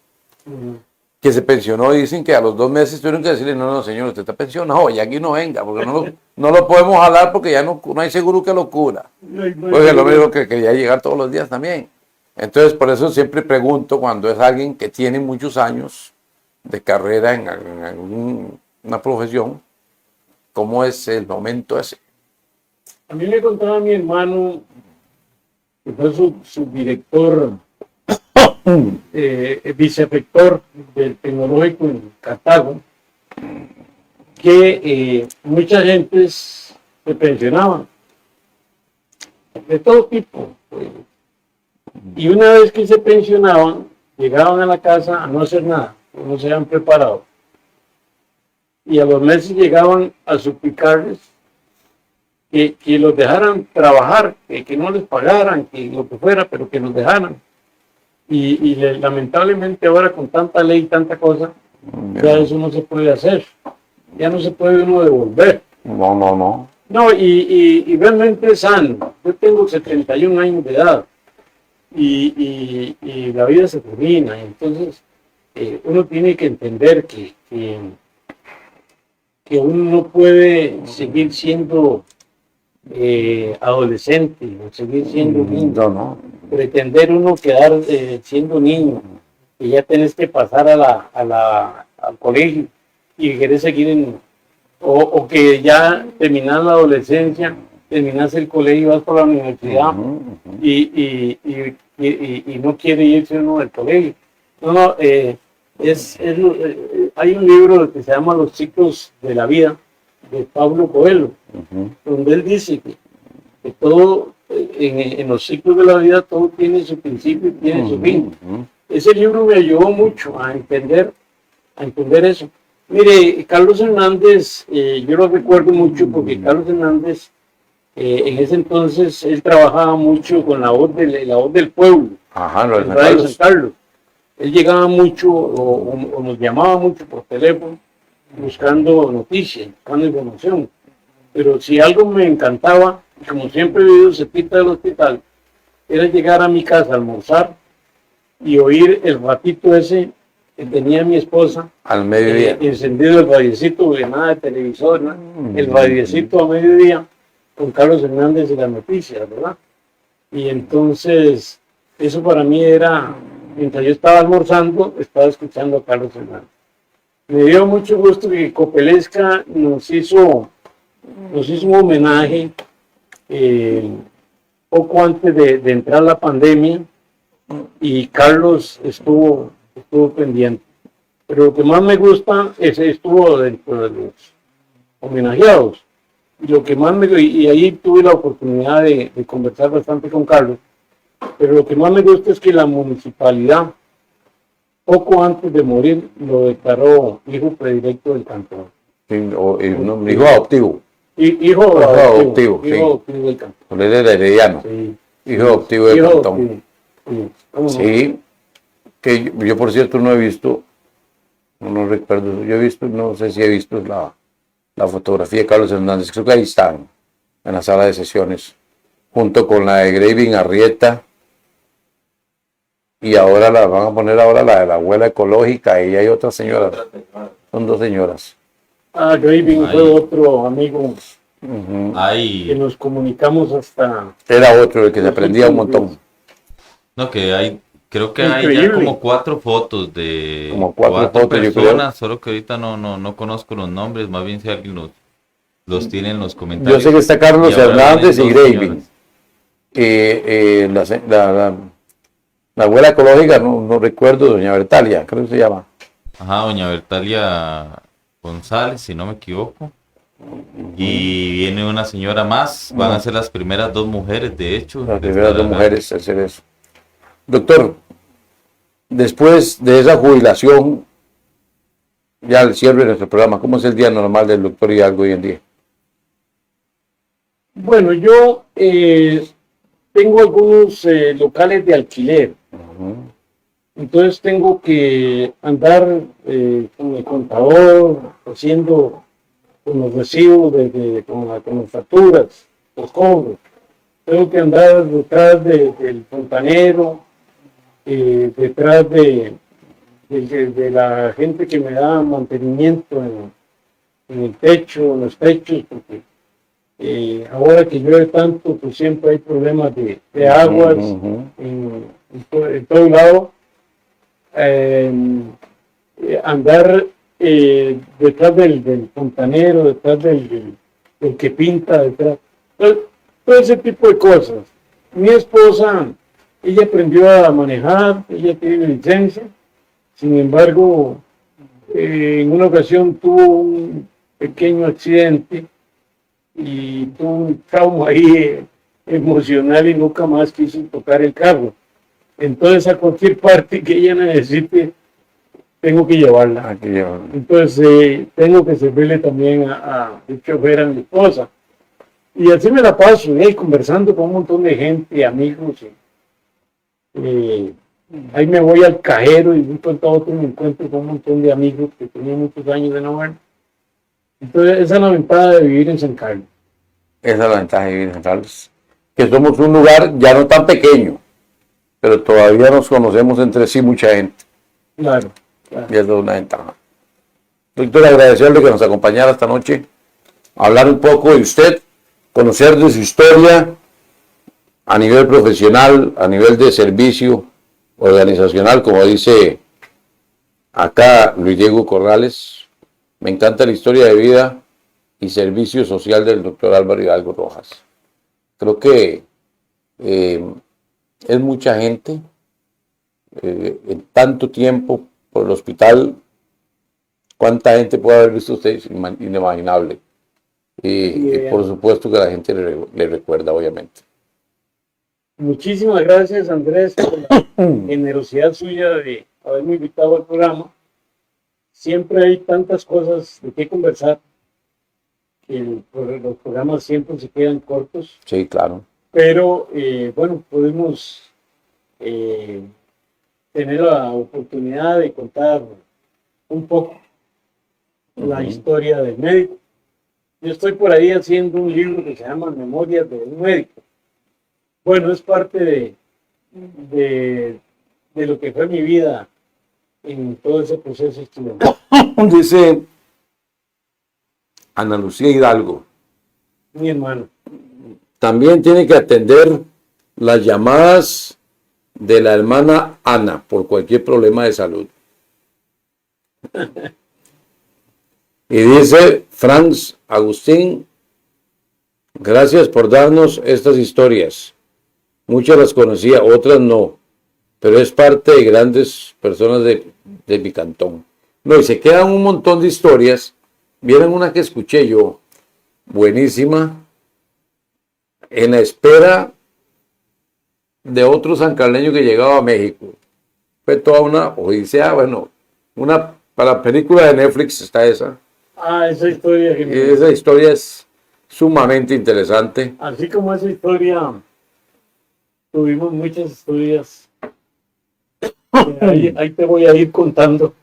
que se pensionó, y dicen que a los 2 meses tuvieron que decirle, no, señor, usted está pensionado, ya aquí no venga, porque no lo podemos jalar porque ya no hay seguro que lo cubra. Porque es lo mismo que quería llegar todos los días también. Entonces, por eso siempre pregunto, cuando es alguien que tiene muchos años de carrera en alguna profesión, ¿cómo es el momento ese? A mí me contaba mi hermano, que fue su director, vicerrector del Tecnológico en Cartago, que mucha gente se pensionaba, de todo tipo. Y una vez que se pensionaban, llegaban a la casa a no hacer nada, no se habían preparado. Y a los meses llegaban a suplicarles que los dejaran trabajar, que no les pagaran, que lo que fuera, pero que los dejaran. Y lamentablemente ahora con tanta ley y tanta cosa, ya eso no se puede hacer. Ya no se puede uno devolver. No. No, y realmente es sano. Yo tengo 71 años de edad y la vida se termina. Entonces, uno tiene que entender que uno no puede seguir siendo adolescente o seguir siendo niño. No. Pretender uno quedar siendo niño y ya tenés que pasar al colegio y querés seguir o que ya terminás la adolescencia, terminás el colegio y vas por la universidad y no quiere irse uno del colegio. No, hay un libro que se llama Los ciclos de la vida, de Pablo Coelho, donde él dice que todo, en los ciclos de la vida, todo tiene su principio y tiene su fin. Ese libro me ayudó mucho a entender eso. Mire, Carlos Hernández, yo lo recuerdo mucho porque Carlos Hernández, en ese entonces, él trabajaba mucho con la voz del pueblo, en Radio San Carlos. Él llegaba mucho o nos llamaba mucho por teléfono buscando noticias, buscando información. Pero si algo me encantaba, como siempre he vivido cerquita del hospital, era llegar a mi casa a almorzar y oír el ratito ese que tenía mi esposa al mediodía, encendido el radiecito, nada de televisor, ¿no? El radiecito a mediodía con Carlos Hernández y las noticias, ¿verdad? Y entonces eso para mí era, mientras yo estaba almorzando, estaba escuchando a Carlos Hernández. Me dio mucho gusto que Copelesca nos hizo un homenaje poco antes de entrar la pandemia, y Carlos estuvo estuvo pendiente. Pero lo que más me gusta estuvo dentro de los homenajeados. Y lo que más y ahí tuve la oportunidad de conversar bastante con Carlos. Pero lo que más me gusta es que la municipalidad, poco antes de morir, lo declaró hijo predilecto del cantón. Hijo adoptivo. Hijo adoptivo, sí. hijo adoptivo del cantón. Él era herediano. Sí. Hijo adoptivo del Hijo cantón. adoptivo. Sí. ¿Cómo no? Sí, que yo por cierto no he visto, no recuerdo, yo he visto, no sé si he visto la fotografía de Carlos Hernández, creo que ahí están, en la sala de sesiones, junto con la de Graving Arrieta, y ahora la van a poner ahora la de la abuela ecológica, y hay otra señora, son dos señoras. Graving fue otro amigo que Hay, nos comunicamos hasta... Era otro el que se aprendía un montón. no, que hay, creo que hay ya Increíble. como 4 fotos de Como cuatro fotos, yo personas, solo que ahorita no conozco los nombres, más bien si alguien los tiene en los Yo comentarios. sé que está Carlos Y ahora Hernández y vienen dos Graving. señoras. La abuela ecológica, no recuerdo, doña Bertalia, creo que se llama. Ajá, doña Bertalia González, si no me equivoco. Y viene una señora más, van a ser las primeras 2 mujeres, de hecho. Las de primeras estar dos acá. mujeres hacer eso. Doctor, después de esa jubilación, ya al cierre de nuestro programa, ¿cómo es el día normal del doctor Hidalgo hoy en día? Bueno, yo tengo algunos locales de alquiler. Entonces tengo que andar con el contador, haciendo con los recibos, con las facturas, los cobros. Tengo que andar detrás del fontanero, detrás de la gente que me da mantenimiento en el techo, en los techos, porque ahora que llueve tanto, pues siempre hay problemas de aguas en todo lado. Andar detrás del fontanero, detrás del que pinta, detrás, todo ese tipo de cosas. Mi esposa, ella aprendió a manejar, ella tiene licencia, sin embargo, en una ocasión tuvo un pequeño accidente y tuvo un trauma ahí emocional y nunca más quiso tocar el carro. Entonces, a cualquier parte que ella necesite, tengo que llevarla. Entonces, tengo que servirle también de chofer a mi esposa. Y así me la paso, conversando con un montón de gente, amigos. Ahí me voy al cajero y de un pronto a otro me encuentro con un montón de amigos que tenía muchos años de no ver. Entonces, esa es la ventaja de vivir en San Carlos. Esa es la ventaja de vivir en San Carlos. Que somos un lugar ya no tan pequeño, pero todavía nos conocemos entre sí mucha gente. Claro. Y eso es una ventaja. Doctor, agradecerle que nos acompañara esta noche, hablar un poco de usted, conocer de su historia a nivel profesional, a nivel de servicio organizacional, como dice acá Luis Diego Corrales. Me encanta la historia de vida y servicio social del doctor Álvaro Hidalgo Rojas. Creo que es mucha gente en tanto tiempo por el hospital. ¿Cuánta gente puede haber visto usted? Inimaginable. Y por supuesto que la gente le recuerda, obviamente. Muchísimas gracias, Andrés, por la generosidad suya de haberme invitado al programa. Siempre hay tantas cosas de qué conversar que los programas siempre se quedan cortos. Sí, claro. Pero, bueno, podemos tener la oportunidad de contar un poco la historia del médico. Yo estoy por ahí haciendo un libro que se llama Memorias de un médico. Bueno, es parte de lo que fue mi vida en todo ese proceso estudiantil. Dice Ana Lucía Hidalgo, Mi hermano. también tiene que atender las llamadas de la hermana Ana por cualquier problema de salud. Y dice Franz Agustín, gracias por darnos estas historias. Muchas las conocía, otras no. pero es parte de grandes personas de mi cantón. No, y se quedan un montón de historias. Vieron una que escuché yo, buenísima, en la espera de otro sancarleño que llegaba a México. Fue toda una odisea, bueno, para película de Netflix está esa. Esa historia que Esa historia es sumamente interesante. así como esa historia, tuvimos muchas historias. Ahí te voy a ir contando.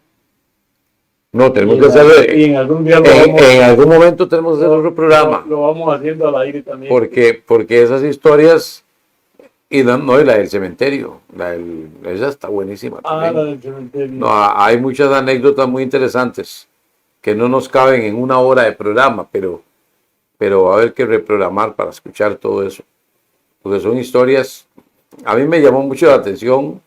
No, tenemos Y que hacer, y en algún día en algún momento tenemos que hacer otro programa, lo vamos haciendo al aire también. porque esas historias, y no, y la del cementerio, esa está buenísima la también. del cementerio. No, hay muchas anécdotas muy interesantes que no nos caben en una hora de programa, pero va a haber que reprogramar para escuchar todo eso, porque son historias, a mí me llamó mucho la atención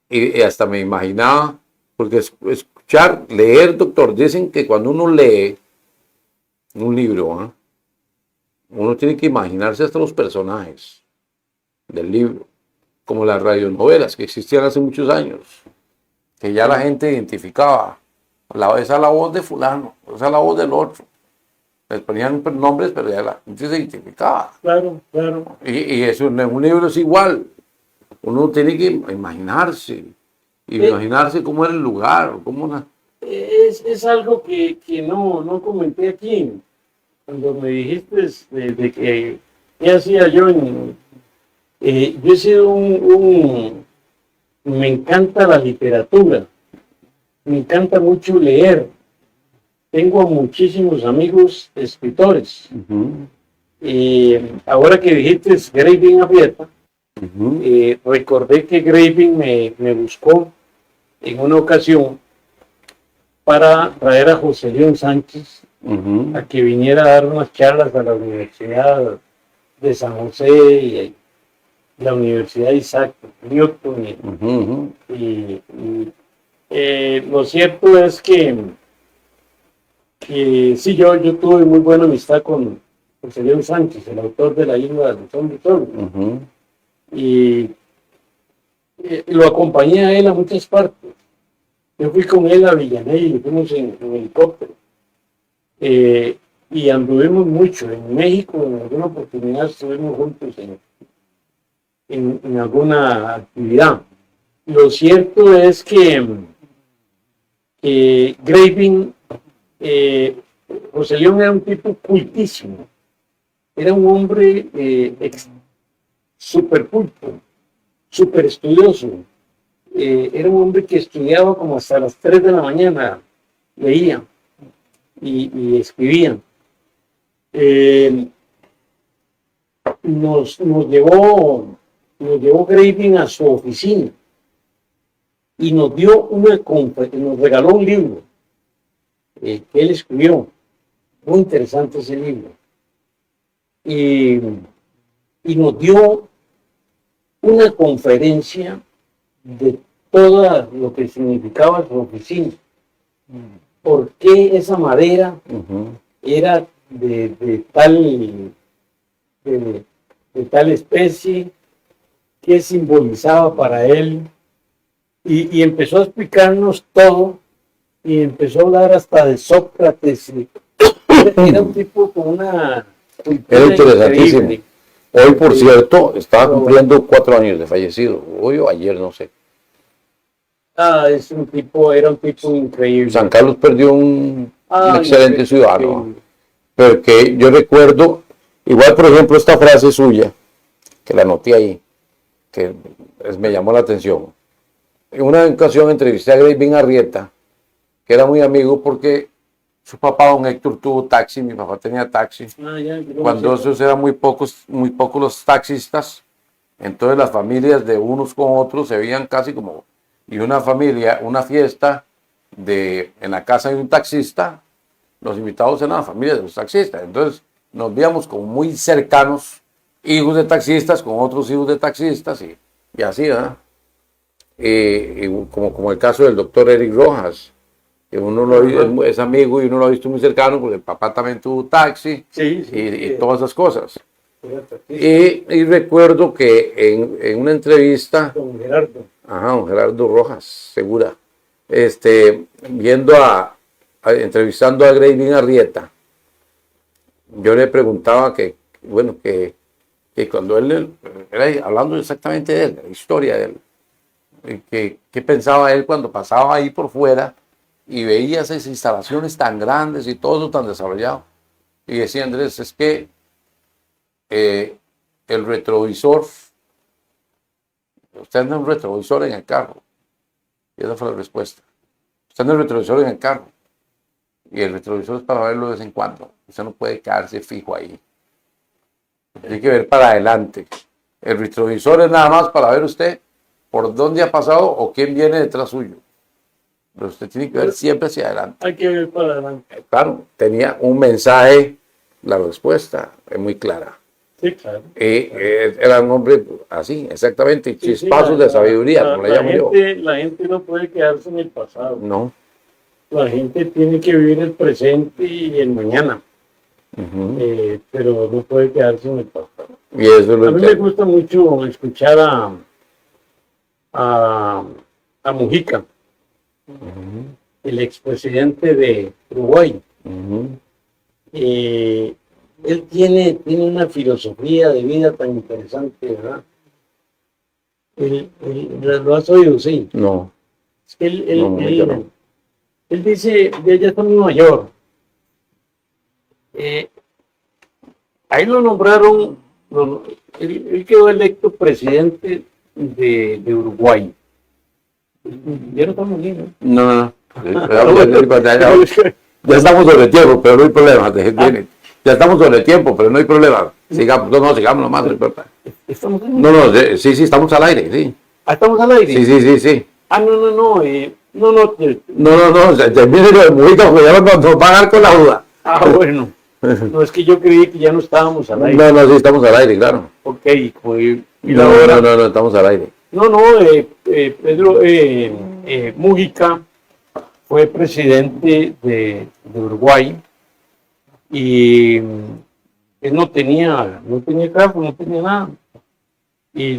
y hasta me imaginaba, porque escuchar, leer, doctor, dicen que cuando uno lee un libro, uno tiene que imaginarse hasta los personajes del libro, como las radionovelas que existían hace muchos años, que ya la gente identificaba, esa es la voz de fulano, esa es la voz del otro. Les ponían nombres, pero ya la gente se identificaba. Claro, claro. Y eso en un libro es igual. Uno tiene que imaginarse cómo era el lugar, Es algo que no comenté aquí. Cuando me dijiste de que qué hacía yo yo he sido me encanta la literatura, me encanta mucho leer. Tengo muchísimos amigos escritores. Ahora que dijiste Graving abierta, recordé que Graving me buscó en una ocasión para traer a José León Sánchez a que viniera a dar unas charlas a la Universidad de San José y la Universidad de Isaac Newton. Lo cierto es que sí, yo tuve muy buena amistad con José León Sánchez, el autor de La Isla del Son de Sol. Y lo acompañé a él a muchas partes. Yo fui con él a Villaney y fuimos en helicóptero. Y anduvimos mucho en México, en alguna oportunidad estuvimos juntos en alguna actividad. Lo cierto es que Graving, José León era un tipo cultísimo, era un hombre súper culto, súper estudioso. Era un hombre que estudiaba como hasta las 3 de la mañana, leía y escribía. Nos llevó Graving a su oficina y nos regaló un libro que él escribió. Muy interesante ese libro. Y nos dio una conferencia de todo lo que significaba su oficina. ¿Por qué esa madera era de tal especie? ¿Qué simbolizaba para él? Y empezó a explicarnos todo y empezó a hablar hasta de Sócrates. Era un tipo con una cultura Era interesantísimo. increíble. Hoy, por cierto, estaba cumpliendo 4 años de fallecido. Hoy o ayer, no sé. Era un tipo increíble. San Carlos perdió un excelente ciudadano. increíble. Pero que yo recuerdo, igual por ejemplo esta frase suya, que la anoté ahí, que me llamó la atención. En una ocasión entrevisté a Graving Arrieta, que era muy amigo porque su papá, don Héctor, tuvo taxi, mi papá tenía taxi. Cuando esos eran muy pocos los taxistas, entonces las familias de unos con otros se veían casi como, y una fiesta en la casa de un taxista, los invitados eran las familias de los taxistas, entonces nos veíamos como muy cercanos, hijos de taxistas con otros hijos de taxistas y así, ¿verdad? Como el caso del doctor Eric Rojas, que es amigo y uno lo ha visto muy cercano porque el papá también tuvo taxi y todas esas cosas. Y recuerdo que en una entrevista, Don Gerardo. ajá, don Gerardo Rojas, Segura, entrevistando a Greylin Arrieta, yo le preguntaba que cuando él, era hablando exactamente de él, de la historia de él, qué pensaba él cuando pasaba ahí por fuera y veía esas instalaciones tan grandes y todo tan desarrollado. Y decía Andrés, es que el retrovisor, usted anda un retrovisor en el carro. Y esa fue la respuesta. Usted anda un retrovisor en el carro. Y el retrovisor es para verlo de vez en cuando. Usted no puede quedarse fijo ahí. Hay que ver para adelante. El retrovisor es nada más para ver usted por dónde ha pasado o quién viene detrás suyo. Pero usted tiene que ver siempre hacia adelante. Hay que ver para adelante. Claro, tenía un mensaje, la respuesta es muy clara. Sí, claro. Era un hombre así, exactamente, chispazos de sabiduría, como le llamo yo. La gente no puede quedarse en el pasado. No. La gente tiene que vivir el presente y el mañana. Pero no puede quedarse en el pasado. Y eso es lo a mí me gusta mucho escuchar a Mujica, el expresidente de Uruguay. Él tiene una filosofía de vida tan interesante, ¿verdad? ¿Lo has oído? Sí. No. Es que él dice, ya está muy mayor. Ahí lo nombraron, él quedó electo presidente de Uruguay. Ya no estamos bien, ¿no? Ya estamos sobre tiempo, pero no hay problema. Ya estamos sobre tiempo, pero no hay problema. Sigamos nomás. ¿Estamos sí, estamos al aire, sí. ¿Estamos al aire? Sí. No. Termine lo de Mujica, porque ya nos van a dar con la duda. Bueno. No, es que yo creí que ya no estábamos al aire. No, sí, estamos al aire, claro. Ok, pues... No, estamos al aire. Pedro Mujica fue presidente de Uruguay y él no tenía carro, no tenía nada. Y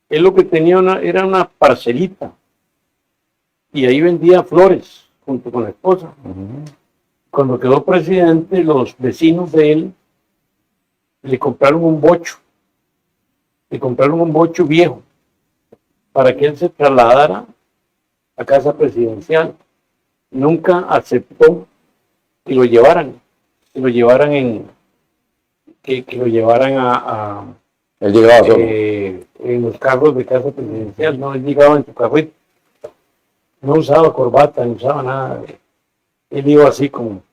él lo que tenía era una parcelita y ahí vendía flores junto con la esposa. Cuando quedó presidente, los vecinos de él le compraron un bocho. Le compraron un bocho viejo para que él se trasladara a casa presidencial. Nunca aceptó que lo llevaran. Que lo llevaran a él llegaba solo. En los carros de casa presidencial. No, él llegaba en su carrito. No usaba corbata, no usaba nada. Él iba así como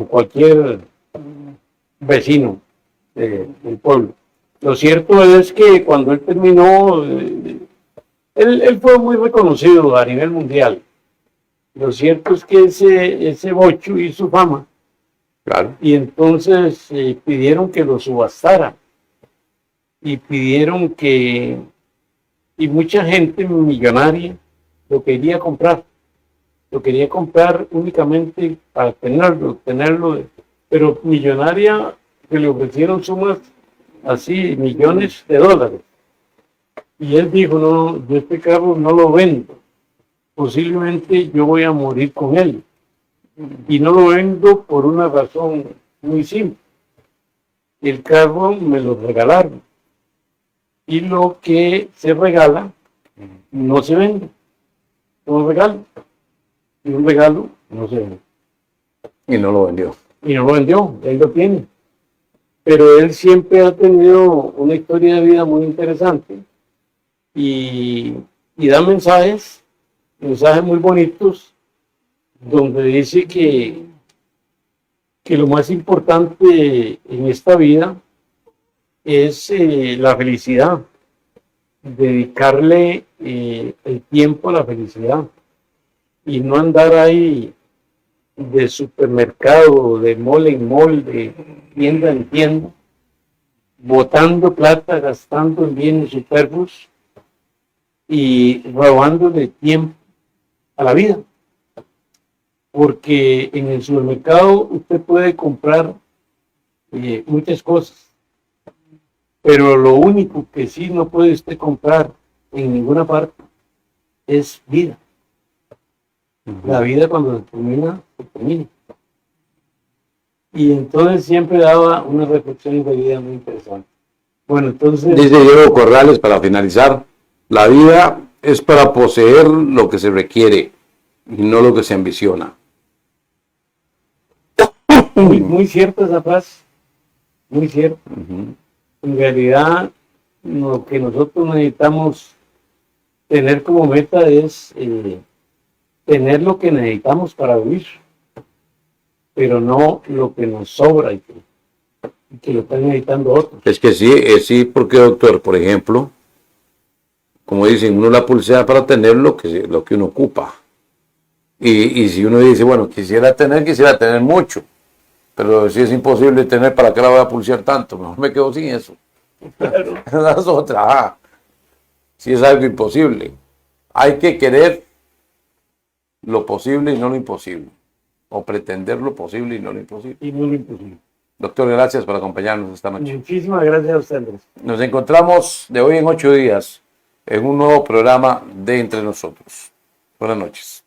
cualquier vecino del pueblo. Lo cierto es que cuando él terminó, él fue muy reconocido a nivel mundial. Lo cierto es que ese bocho hizo fama. Claro. Y entonces pidieron que lo subastara. Y pidieron y mucha gente millonaria lo quería comprar. Lo quería comprar únicamente para tenerlo, pero millonaria, que le ofrecieron sumas así, millones de dólares. Y él dijo, no, yo este carro no lo vendo, posiblemente yo voy a morir con él. Y no lo vendo por una razón muy simple. El carro me lo regalaron. Y lo que se regala no se vende. Es un regalo. Y un regalo no se vende. Y no lo vendió. Él lo tiene. Pero él siempre ha tenido una historia de vida muy interesante y da mensajes muy bonitos, donde dice que lo más importante en esta vida es la felicidad, dedicarle el tiempo a la felicidad y no andar ahí de supermercado, de mall en mall, de tienda en tienda, botando plata, gastando en bienes superfluos y robándole tiempo a la vida. Porque en el supermercado usted puede comprar muchas cosas. Pero lo único que sí no puede usted comprar en ninguna parte es vida. La vida cuando se termina, se termina. Y entonces siempre daba una reflexión de vida muy interesante. Bueno, entonces... Dice Diego Corrales, para finalizar, la vida es para poseer lo que se requiere y no lo que se ambiciona. Muy cierta esa frase, muy cierta. En realidad, lo que nosotros necesitamos tener como meta es tener lo que necesitamos para vivir, pero no lo que nos sobra y que lo están necesitando otros. Es que sí, porque doctor, por ejemplo, como dicen, uno la pulsea para tener lo que uno ocupa. Y si uno dice, bueno, quisiera tener mucho, pero si es imposible tener, ¿para qué la voy a pulsear tanto? Mejor me quedo sin eso. Claro. Esa es otra. Si es algo imposible. Hay que querer lo posible y no lo imposible. O pretender lo posible y no lo imposible. Y no lo imposible. Doctor, gracias por acompañarnos esta noche. Muchísimas gracias a ustedes. Nos encontramos de hoy en 8 días en un nuevo programa de Entre Nosotros. Buenas noches.